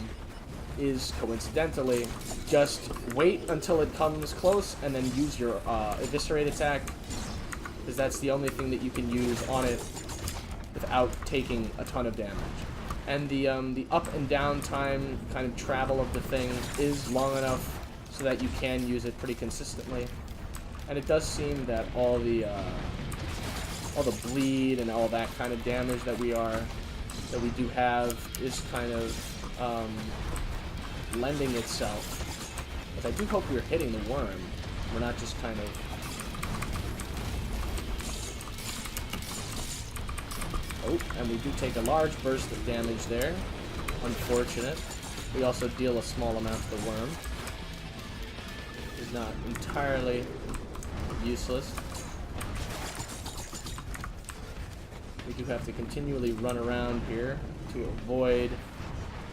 Speaker 1: is, coincidentally, just wait until it comes close and then use your eviscerate attack, because that's the only thing that you can use on it without taking a ton of damage. And the up and down time kind of travel of the thing is long enough so that you can use it pretty consistently. And it does seem that all the bleed and all that kind of damage that we do have is kind of lending itself. But I do hope we're hitting the worm. We're not just kind of. Oh, and we do take a large burst of damage there. Unfortunate. We also deal a small amount to the worm. It's not entirely useless. We do have to continually run around here to to avoid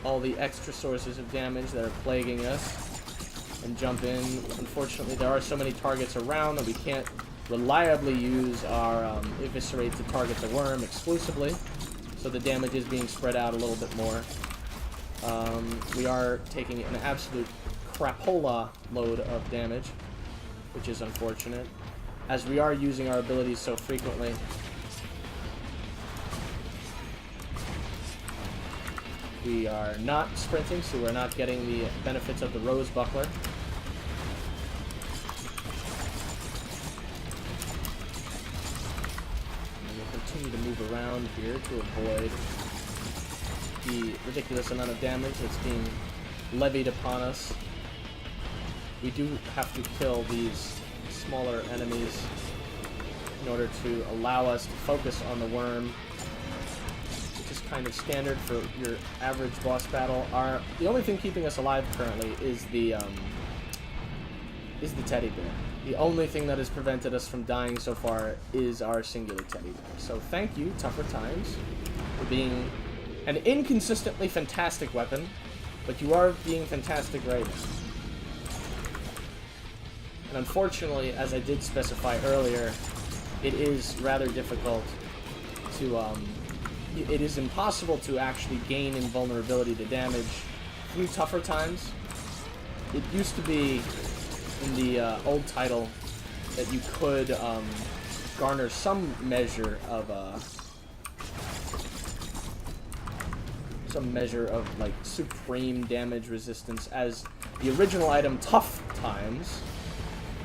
Speaker 1: all the extra sources of damage that are plaguing us and jump in. Unfortunately, there are so many targets around that we can't reliably use our eviscerate to target the worm exclusively, so the damage is being spread out a little bit more. We are taking an absolute crapola load of damage, which is unfortunate, as we are using our abilities so frequently. We are not sprinting, so we're not getting the benefits of the Rose Buckler. And we'll continue to move around here to avoid the ridiculous amount of damage that's being levied upon us. We do have to kill these smaller enemies in order to allow us to focus on the worm, which is kind of standard for your average boss battle. The only thing keeping us alive currently is the teddy bear. The only thing that has prevented us from dying so far is our singular teddy bear. So thank you, Tougher Times, for being an inconsistently fantastic weapon, but you are being fantastic right now. And unfortunately, as I did specify earlier, it is rather difficult to, it is impossible to actually gain invulnerability to damage through Tougher Times. It used to be in the old title that you could garner some measure of like supreme damage resistance, as the original item Tough Times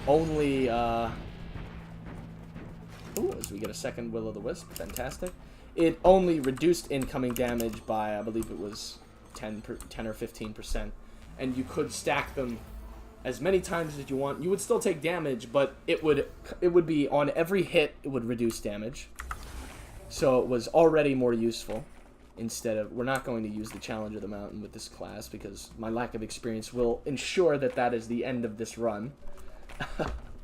Speaker 1: only as we get a second Will-o'-the-Wisp, fantastic. It only reduced incoming damage by, I believe it was 10 or 15%, and you could stack them as many times as you want. You would still take damage, but it would be on every hit it would reduce damage. So it was already more useful. Instead of, we're not going to use the Challenge of the Mountain with this class because my lack of experience will ensure that that is the end of this run.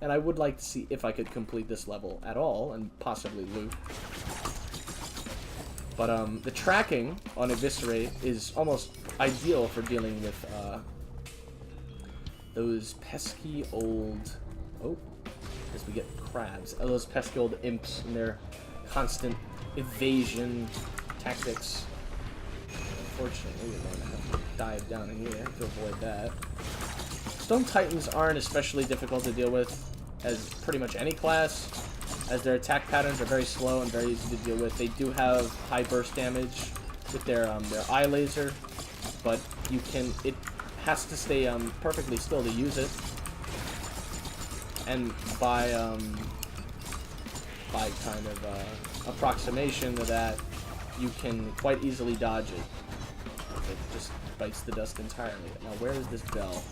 Speaker 1: And I would like to see if I could complete this level at all and possibly loot. But the tracking on Eviscerate is almost ideal for dealing with those pesky old... Oh, as we get crabs. Those pesky old imps and their constant evasion tactics. Unfortunately, we're going to have to dive down in here to avoid that. Stone Titans aren't especially difficult to deal with as pretty much any class, as their attack patterns are very slow and very easy to deal with. They do have high burst damage with their eye laser, but it has to stay perfectly still to use it. And by kind of approximation to that, you can quite easily dodge it. It just bites the dust entirely. Now, where is this bell?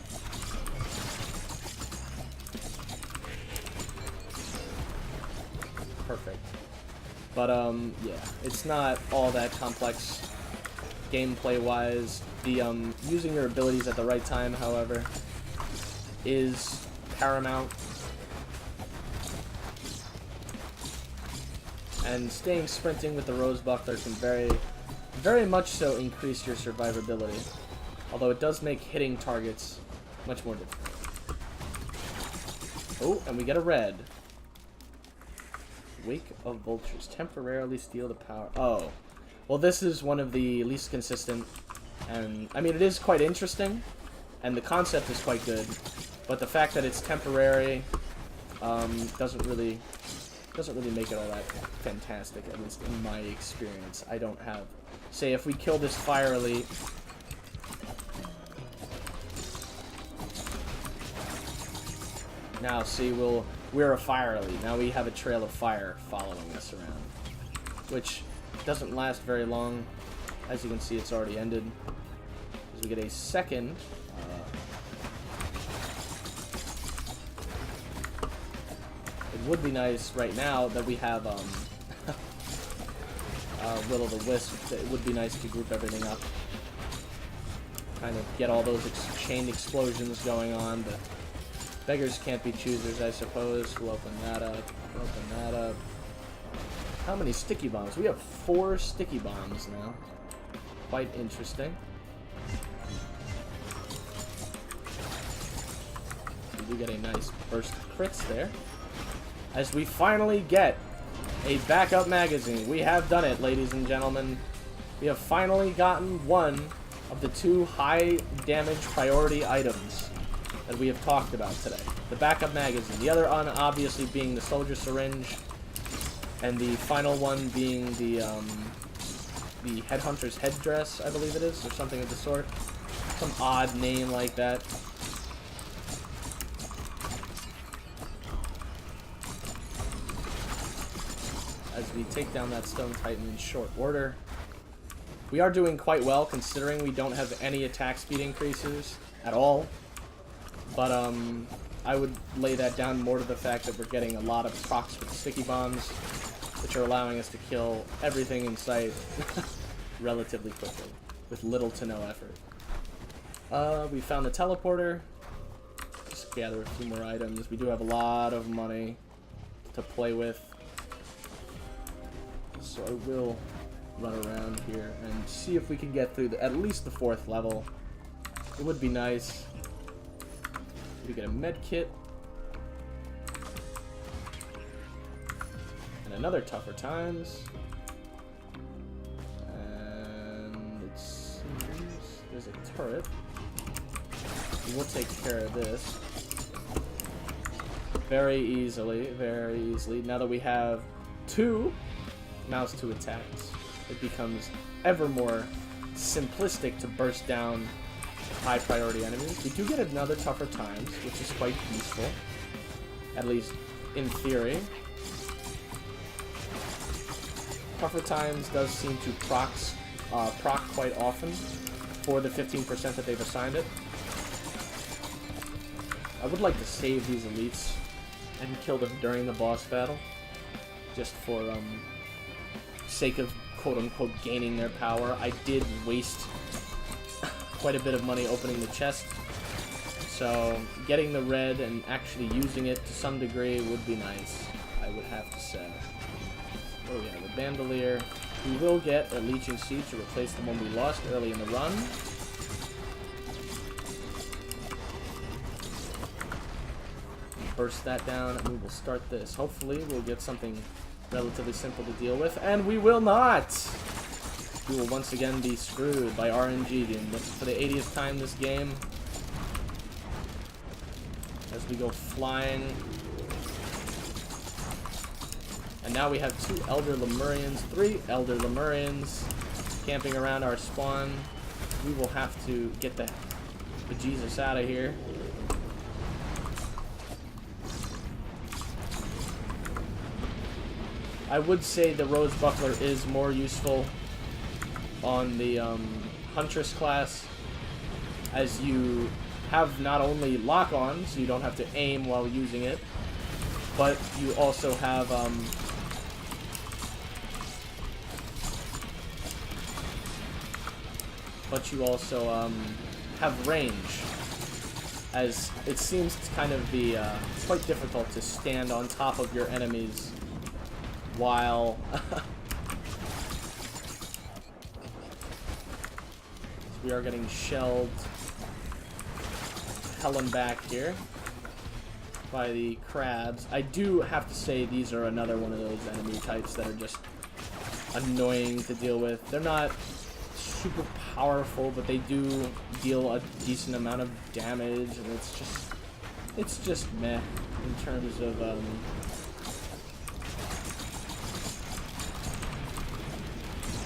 Speaker 1: Perfect. But, yeah, it's not all that complex gameplay-wise. The, using your abilities at the right time, however, is paramount. And staying sprinting with the Rose Buckler can very much so increase your survivability. Although it does make hitting targets much more difficult. Oh, and we get a red. Wake of Vultures. Temporarily steal the power. Oh. Well, this is one of the least consistent. And, I mean, it is quite interesting. And the concept is quite good. But the fact that it's temporary doesn't really make it all that fantastic, at least in my experience. I don't have... Say, if we kill this fire elite... Now, see, we're a fire elite. Now we have a trail of fire following us around. Which doesn't last very long. As you can see, it's already ended. As we get a second... It would be nice right now that we have Will-o'-the-Wisp. It would be nice to group everything up. Kind of get all those chained explosions going on, but beggars can't be choosers, I suppose. We'll open that up. Open that up. How many sticky bombs? We have 4 sticky bombs now. quite interesting. We do get a nice burst of crits there. As we finally get a backup magazine. We have done it, ladies and gentlemen. We have finally gotten one of the 2 high damage priority items that we have talked about today. The backup magazine. The other one obviously being the soldier syringe. And the final one being the headhunter's headdress, I believe it is, or something of the sort. Some odd name like that. As we take down that Stone Titan in short order. We are doing quite well, considering we don't have any attack speed increases at all. But, I would lay that down more to the fact that we're getting a lot of procs with sticky bombs, which are allowing us to kill everything in sight relatively quickly, with little to no effort. We found the teleporter. Just gather a few more items. We do have a lot of money to play with. So I will run around here and see if we can get through at least the 4th level. It would be nice. We get a med kit. And another Tougher Times. And it seems there's a turret. We will take care of this. Very easily, very easily. Now that we have 2 mouse to attacks, it becomes ever more simplistic to burst down high priority enemies. We do get another Tougher Times, which is quite useful, at least in theory. Tougher Times does seem to proc quite often for the 15% that they've assigned it. I would like to save these elites and kill them during the boss battle, just for sake of quote-unquote gaining their power. I did waste quite a bit of money opening the chest, so getting the red and actually using it to some degree would be nice, I would have to say. Oh yeah, the bandolier. We will get a Leeching Seed to replace the one we lost early in the run. Burst that down and we will start this. Hopefully we'll get something relatively simple to deal with, and we will not! We will once again be screwed by RNG for the 80th time this game. As we go flying. And now we have 2 Elder Lemurians, 3 Elder Lemurians camping around our spawn. We will have to get the bejesus out of here. I would say the Rose Buckler is more useful on the Huntress class, as you have not only lock-on, so you don't have to aim while using it, but you also have have range, as it seems to kind of be quite difficult to stand on top of your enemies while we are getting shelled hell and back here by the crabs. I do have to say these are another one of those enemy types that are just annoying to deal with. They're not super powerful, but they do deal a decent amount of damage, and it's just meh in terms of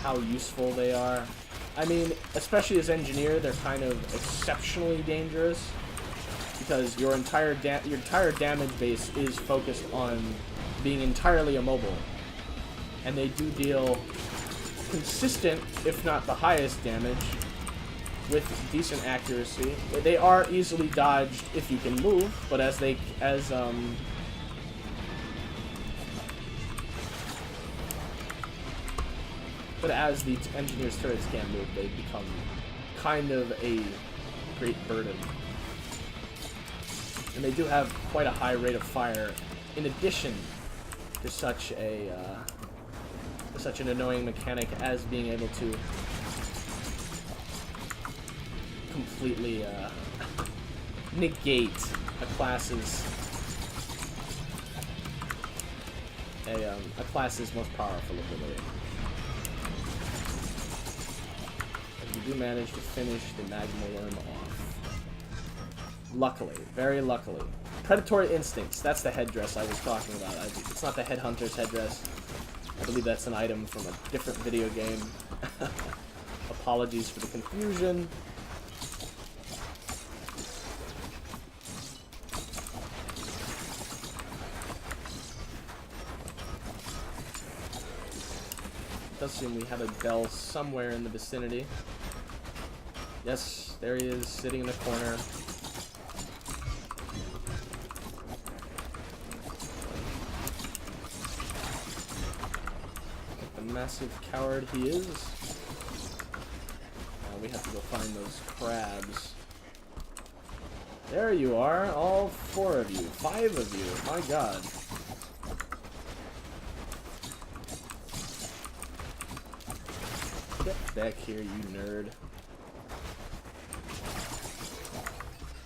Speaker 1: how useful they are. I mean, especially as engineer, they're kind of exceptionally dangerous because your entire damage base is focused on being entirely immobile, and they do deal consistent, if not the highest damage, with decent accuracy. They are easily dodged if you can move, but as the engineer's turrets can't move, they become kind of a great burden. And they do have quite a high rate of fire, in addition to such an annoying mechanic as being able to completely negate a class's most powerful ability. And you do manage to finish the magma worm off. Luckily, very luckily. Predatory instincts. That's the headdress I was talking about. It's not the headhunter's headdress. I believe that's an item from a different video game. Apologies for the confusion. It does seem we have a bell somewhere in the vicinity. Yes, there he is, sitting in the corner. Massive coward he is. Now we have to go find those crabs. There you are, all 4 of you, 5 of you, my god. Get back here, you nerd.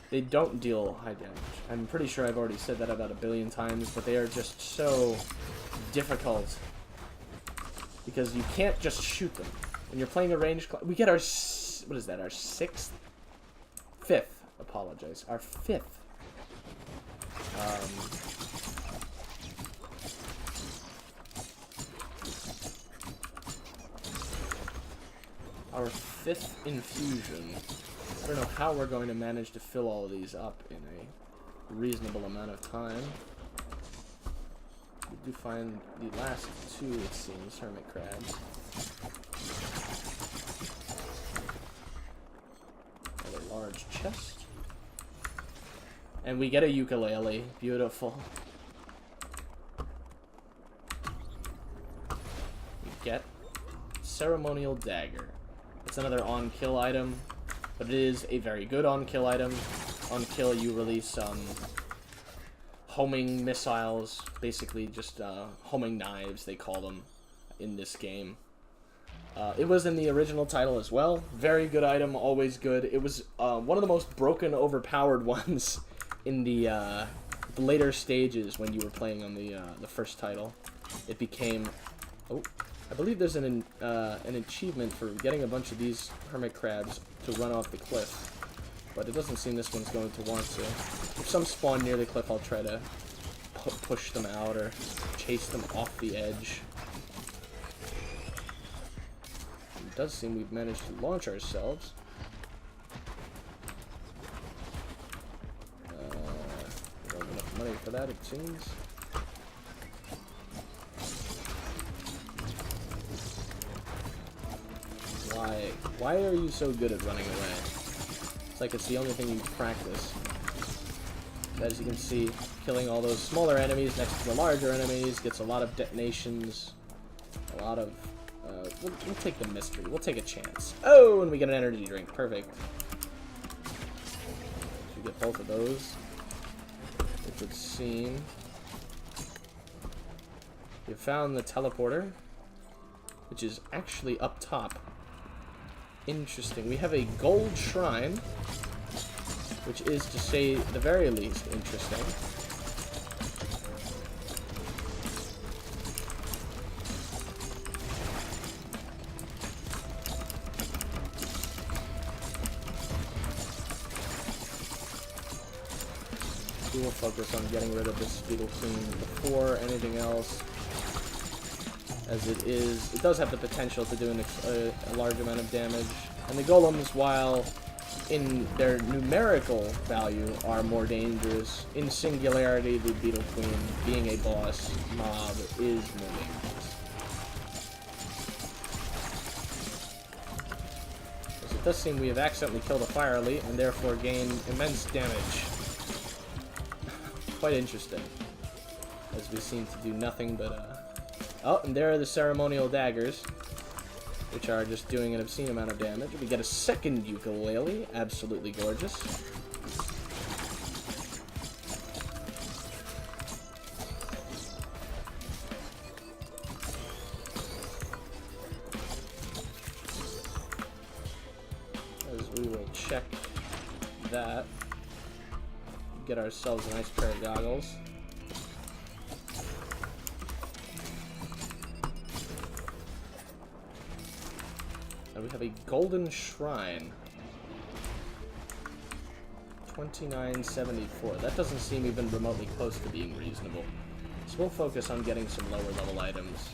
Speaker 1: They don't deal high damage. I'm pretty sure I've already said that about 1 billion times, but they are just so difficult. Because you can't just shoot them. When you're playing a ranged class, we get our, what is that, our 6th? 5th, apologize, our 5th. Our 5th infusion. I don't know how we're going to manage to fill all of these up in a reasonable amount of time. We do find the last 2, it seems, hermit crabs. A large chest. And we get a ukulele. Beautiful. We get ceremonial dagger. It's another on-kill item, but it is a very good on-kill item. On kill, you release homing missiles, basically just homing knives, they call them in this game. It was in the original title as well. Very good item, always good. It was one of the most broken, overpowered ones in the later stages when you were playing on the first title. It became... Oh, I believe there's an achievement for getting a bunch of these hermit crabs to run off the cliff. But it doesn't seem this one's going to want to. If some spawn near the cliff, I'll try to push them out or chase them off the edge. It does seem we've managed to launch ourselves. We don't have enough money for that, it seems. Why are you so good at running away? Like it's the only thing you practice. As you can see, killing all those smaller enemies next to the larger enemies gets a lot of detonations, a lot of... we'll take the mystery. We'll take a chance. Oh, and we get an energy drink. Perfect. We get both of those. It would seem. You found the teleporter, which is actually up top. Interesting. We have a gold shrine, which is, to say the very least, interesting. We will focus on getting rid of this Beetle Queen before anything else, as it does have the potential to do a large amount of damage. And the golems, while in their numerical value are more dangerous, in singularity, the Beetle Queen, being a boss mob, is more dangerous. As it does seem we have accidentally killed a fire elite and therefore gained immense damage. Quite interesting, as we seem to do nothing but oh, and there are the ceremonial daggers, which are just doing an obscene amount of damage. We get a second ukulele, absolutely gorgeous. As we will check that. Get ourselves a nice pair of goggles. And we have a golden shrine. 2974. That doesn't seem even remotely close to being reasonable. So we'll focus on getting some lower level items.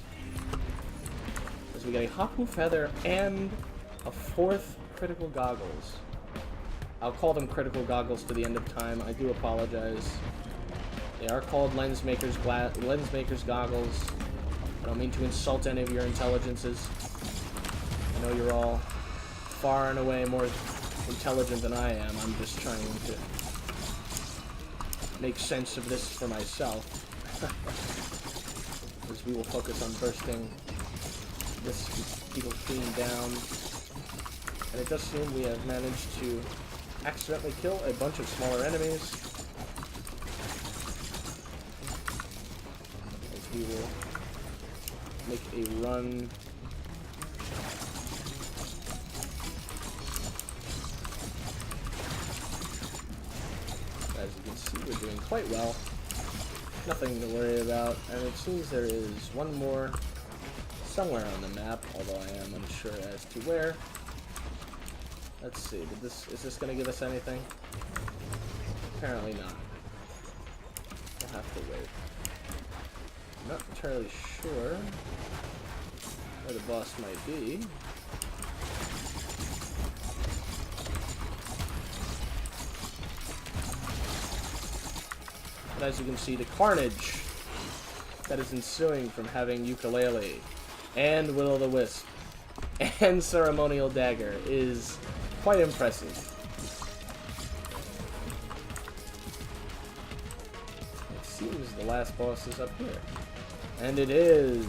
Speaker 1: As we get a Hapu Feather and a 4th critical goggles. I'll call them critical goggles to the end of time. I do apologize. They are called Lensmaker's goggles. I don't mean to insult any of your intelligences. I know you're all far and away more intelligent than I am. I'm just trying to make sense of this for myself. As we will focus on bursting this beetle queen down. And it does seem we have managed to accidentally kill a bunch of smaller enemies. As we will make a run. As you can see, we're doing quite well. Nothing to worry about. And it seems there is one more somewhere on the map, although I am unsure as to where. Let's see, is this going to give us anything? Apparently not. We'll have to wait. I'm not entirely sure where the boss might be. But as you can see, the carnage that is ensuing from having Ukulele and Will-o'-the-Wisp and Ceremonial Dagger is quite impressive. It seems the last boss is up here. And it is.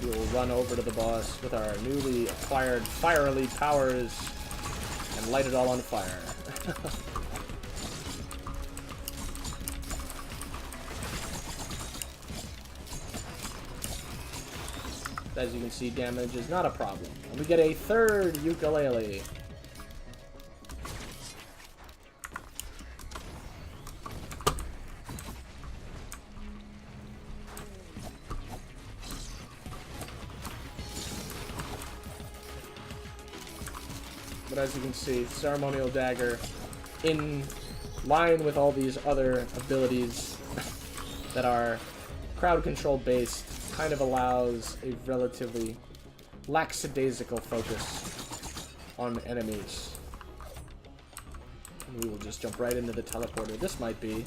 Speaker 1: We will run over to the boss with our newly acquired Firely powers and light it all on fire. As you can see, damage is not a problem. And we get a 3rd ukulele. But as you can see, Ceremonial Dagger, in line with all these other abilities that are crowd control based, kind of allows a relatively lackadaisical focus on enemies. And we will just jump right into the teleporter. This might be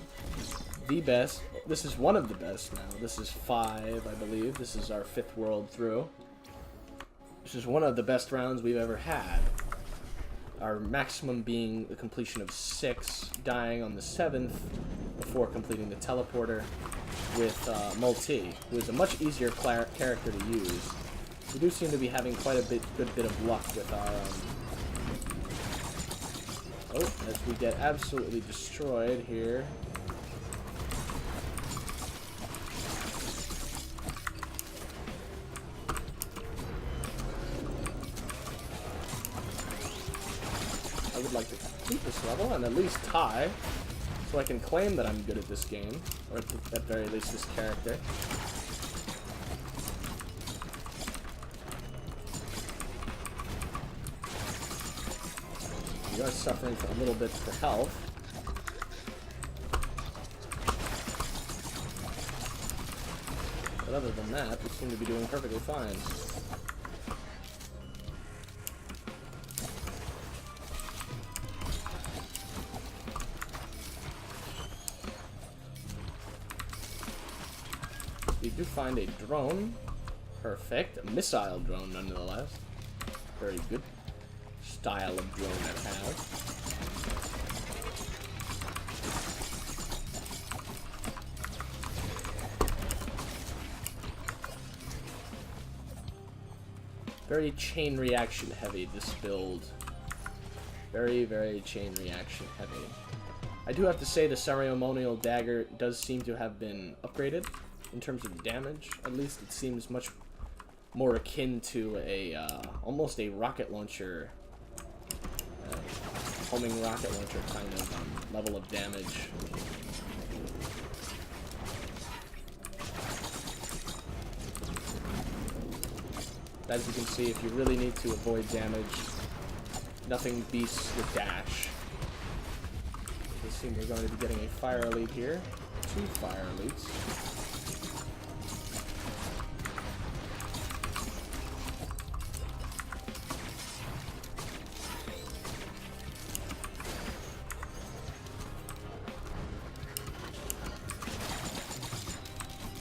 Speaker 1: the best. This is one of the best now. This is 5, I believe. This is our 5th world through. This is one of the best rounds we've ever had. Our maximum being the completion of 6, dying on the 7th before completing the teleporter with Multi, who is a much easier character to use. We do seem to be having quite a good bit of luck with our... Oh, as we get absolutely destroyed here. I would like to complete this level and at least tie, so I can claim that I'm good at this game, or at the very least this character. We are suffering a little bit for health. But other than that, we seem to be doing perfectly fine. We do find a drone. Perfect. A missile drone, nonetheless. Very good style of drone to have. Very chain reaction heavy, this build. Very, very chain reaction heavy. I do have to say the Ceremonial Dagger does seem to have been upgraded in terms of damage. At least it seems much more akin to a almost a rocket launcher, homing rocket launcher kind of level of damage. As you can see, if you really need to avoid damage, nothing beats the dash. It seems we're going to be getting a fire elite here. 2 fire elites.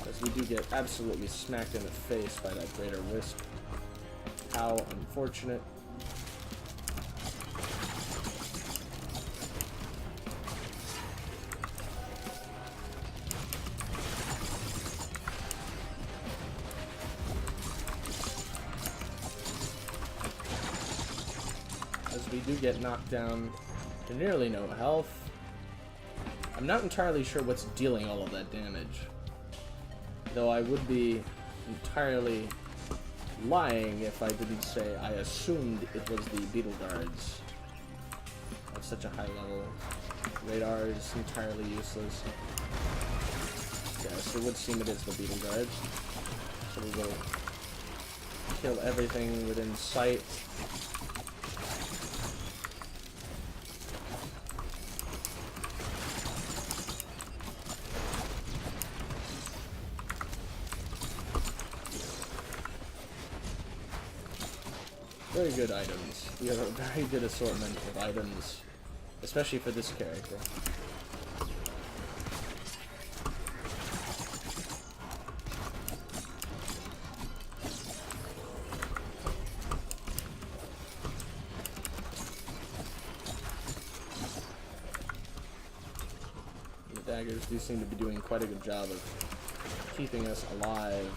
Speaker 1: As we do get absolutely smacked in the face by that greater wisp. How unfortunate. As we do get knocked down to nearly no health. I'm not entirely sure what's dealing all of that damage. Though I would be entirely lying if I didn't say I assumed it was the beetle guards. At such a high level. Radar is entirely useless. Yes, it would seem it is the beetle guards. So we will kill everything within sight. Very good items. We have a very good assortment of items, especially for this character. The daggers do seem to be doing quite a good job of keeping us alive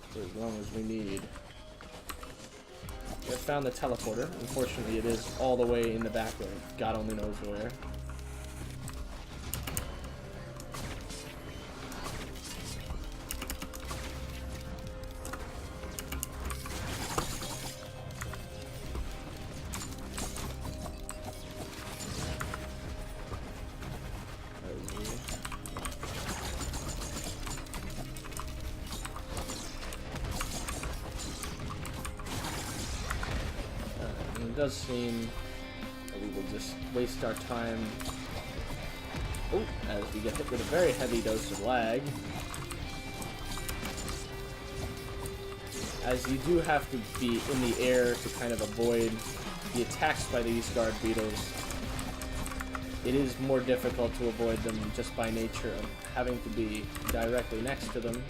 Speaker 1: for as long as we need. We have found the teleporter. Unfortunately, it is all the way in the back room. God only knows where. It does seem that we will just waste our time as we get hit with a very heavy dose of lag. As you do have to be in the air to kind of avoid the attacks by these guard beetles. It is more difficult to avoid them just by nature of having to be directly next to them.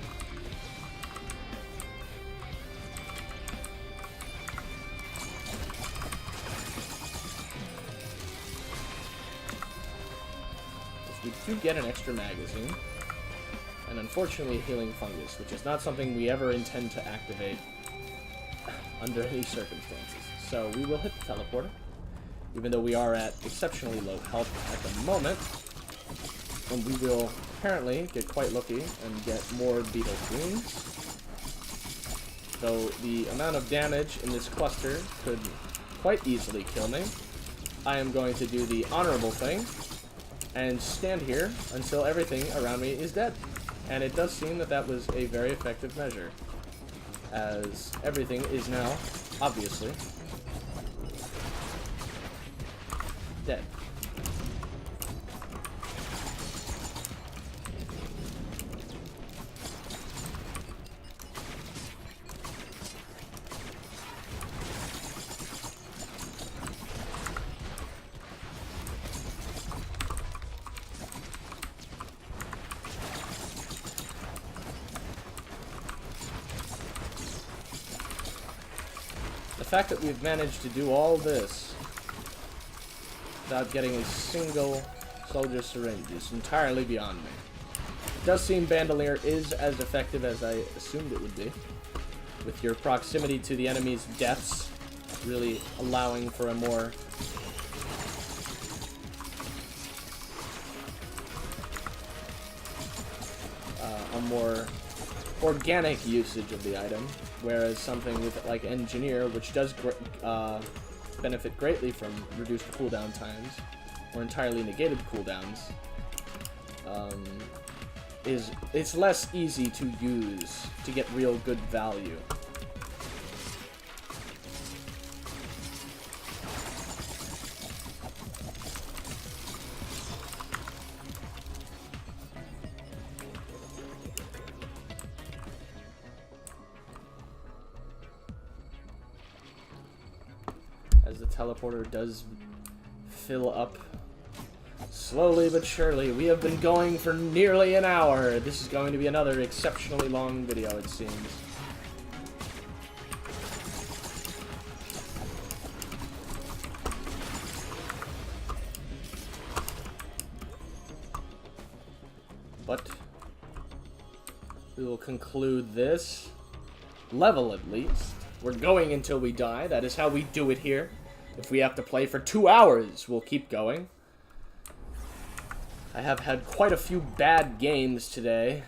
Speaker 1: We do get an extra magazine, and unfortunately a healing fungus, which is not something we ever intend to activate under any circumstances. So we will hit the teleporter, even though we are at exceptionally low health at the moment, and we will apparently get quite lucky and get more beetle queens. Though the amount of damage in this cluster could quite easily kill me, I am going to do the honorable thing and stand here until everything around me is dead. And it does seem that that was a very effective measure, as everything is now, obviously, dead. The fact that we've managed to do all this without getting a single soldier syringe is entirely beyond me. It does seem Bandolier is as effective as I assumed it would be, with your proximity to the enemy's deaths really allowing for a more organic usage of the item, whereas something with like Engineer, which does benefit greatly from reduced cooldown times or entirely negated cooldowns, it's less easy to use to get real good value. As the teleporter does fill up slowly but surely. We have been going for nearly an hour. This is going to be another exceptionally long video, it seems. But we will conclude this level at least. We're going until we die. That is how we do it here. If we have to play for 2 hours, we'll keep going. I have had quite a few bad games today.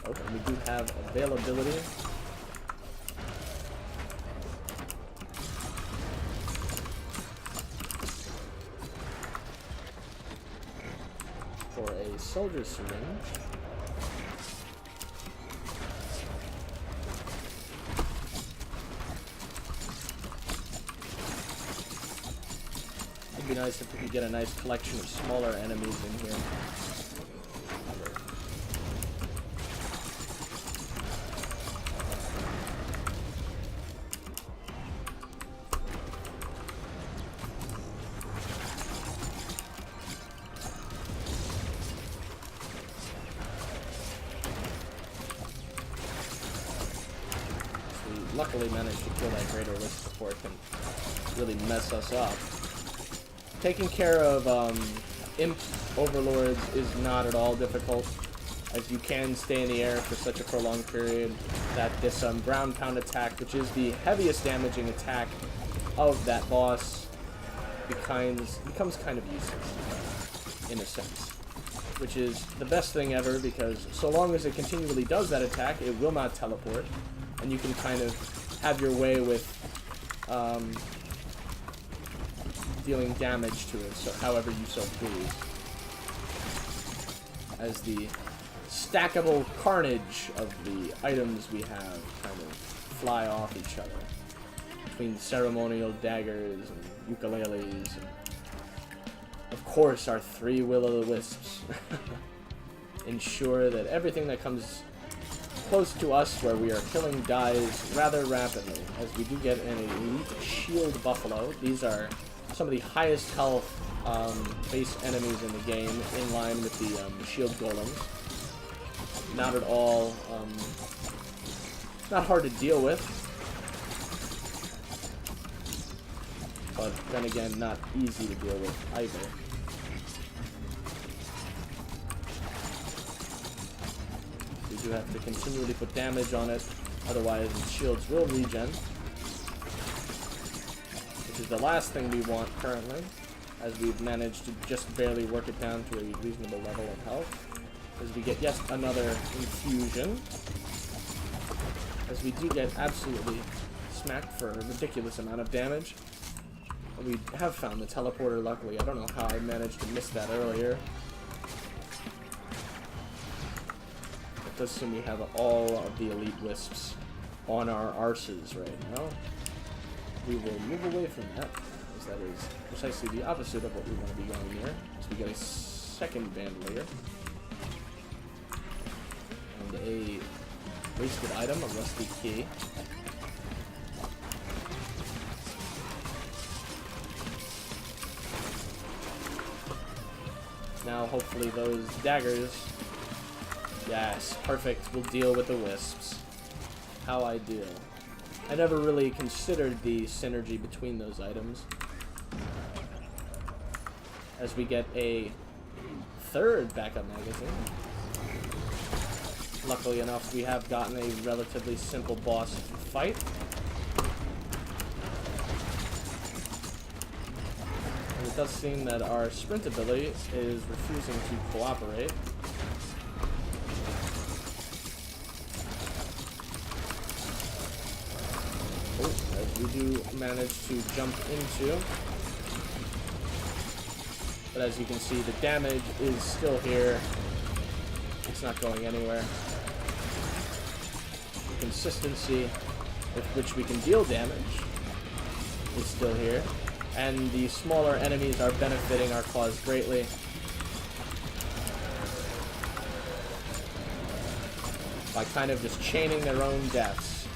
Speaker 1: Oh, and we do have availability. For a soldier syringe. It'd be nice if we could get a nice collection of smaller enemies in here. So we luckily managed to kill that greater list before it can really mess us up. Taking care of imp overlords is not at all difficult, as you can stay in the air for such a prolonged period that this ground pound attack, which is the heaviest damaging attack of that boss, becomes kind of useless, in a sense. Which is the best thing ever, because so long as it continually does that attack, it will not teleport, and you can kind of have your way with dealing damage to it, so however you so please. As the stackable carnage of the items we have kind of fly off each other. Between ceremonial daggers and ukuleles and of course our 3 will-o'-the-wisps. Ensure that everything that comes close to us where we are killing dies rather rapidly, as we do get an elite shield buffalo. These are some of the highest health base enemies in the game, in line with the shield golems. Not at all, not hard to deal with, but then again, not easy to deal with either. We do have to continually put damage on it, otherwise its shields will regen. Which is the last thing we want currently, as we've managed to just barely work it down to a reasonable level of health. As we get yet another infusion, as we do get absolutely smacked for a ridiculous amount of damage. We have found the teleporter, luckily. I don't know how I managed to miss that earlier. It does seem we have all of the elite wisps on our arses right now. We will move away from that, as that is precisely the opposite of what we want to be going here. So we get a second bandolier. And a wasted item, a rusty key. Now hopefully those daggers, yes, perfect, will deal with the wisps. How ideal. I never really considered the synergy between those items. As we get a third backup magazine. Luckily enough, we have gotten a relatively simple boss fight. And it does seem that our sprint ability is refusing to cooperate. do manage to jump into. But as you can see, the damage is still here. It's not going anywhere. The consistency with which we can deal damage is still here. And the smaller enemies are benefiting our cause greatly. By kind of just chaining their own deaths.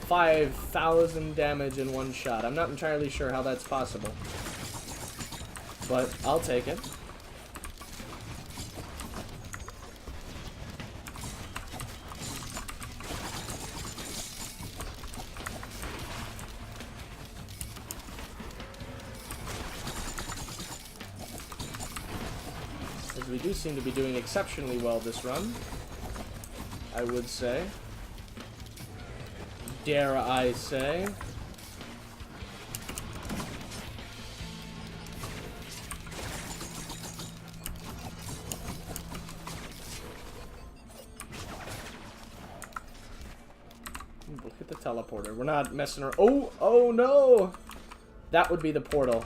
Speaker 1: 5,000 damage in one shot. I'm not entirely sure how that's possible. But I'll take it. As we do seem to be doing exceptionally well this run, I would say. Dare I say. Look at the teleporter. We're not messing around. Oh no! That would be the portal.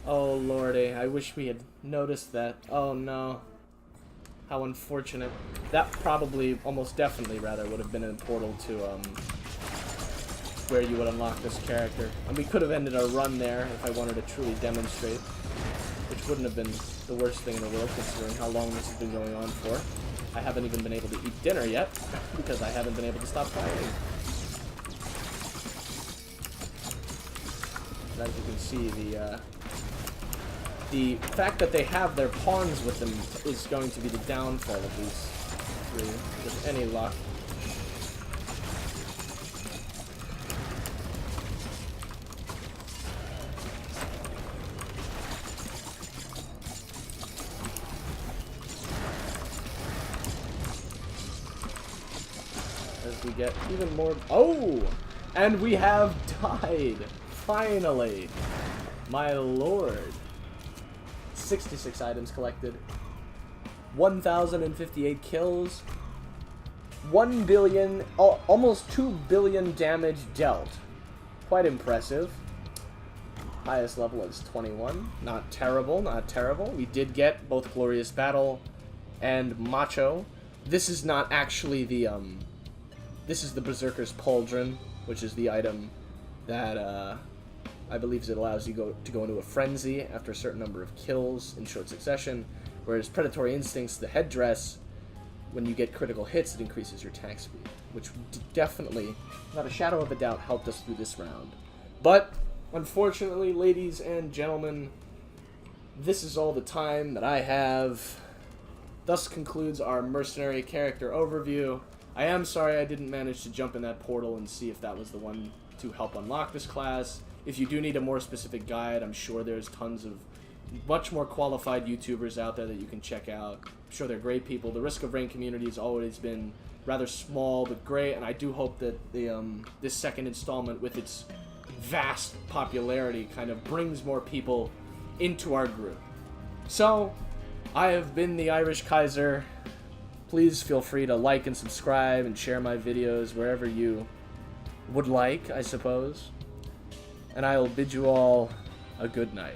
Speaker 1: Oh lordy, I wish we had noticed that. Oh no. How unfortunate. That probably, almost definitely rather, would have been a portal to where you would unlock this character. And we could have ended our run there if I wanted to truly demonstrate. Which wouldn't have been the worst thing in the world considering how long this has been going on for. I haven't even been able to eat dinner yet because I haven't been able to stop fighting. And as you can see, the fact that they have their pawns with them is going to be the downfall of these three, with any luck. As we get even more... Oh! And we have died! Finally! My lord. 66 items collected. 1,058 kills. 1 billion... almost 2 billion damage dealt. Quite impressive. Highest level is 21. Not terrible, not terrible. We did get both Glorious Battle and Macho. This is not actually the, This is the Berserker's Pauldron, which is the item that, I believe it allows you to go into a frenzy after a certain number of kills in short succession, whereas Predatory Instincts, the headdress, when you get critical hits, it increases your attack speed, which definitely, without a shadow of a doubt, helped us through this round. But, unfortunately, ladies and gentlemen, this is all the time that I have. Thus concludes our Mercenary character overview. I am sorry I didn't manage to jump in that portal and see if that was the one to help unlock this class. If you do need a more specific guide, I'm sure there's tons of much more qualified YouTubers out there that you can check out. I'm sure they're great people. The Risk of Rain community has always been rather small but great, and I do hope that the this second installment, with its vast popularity, kind of brings more people into our group. So, I have been the Irish Kaiser. Please feel free to like and subscribe and share my videos wherever you would like, I suppose. And I will bid you all a good night.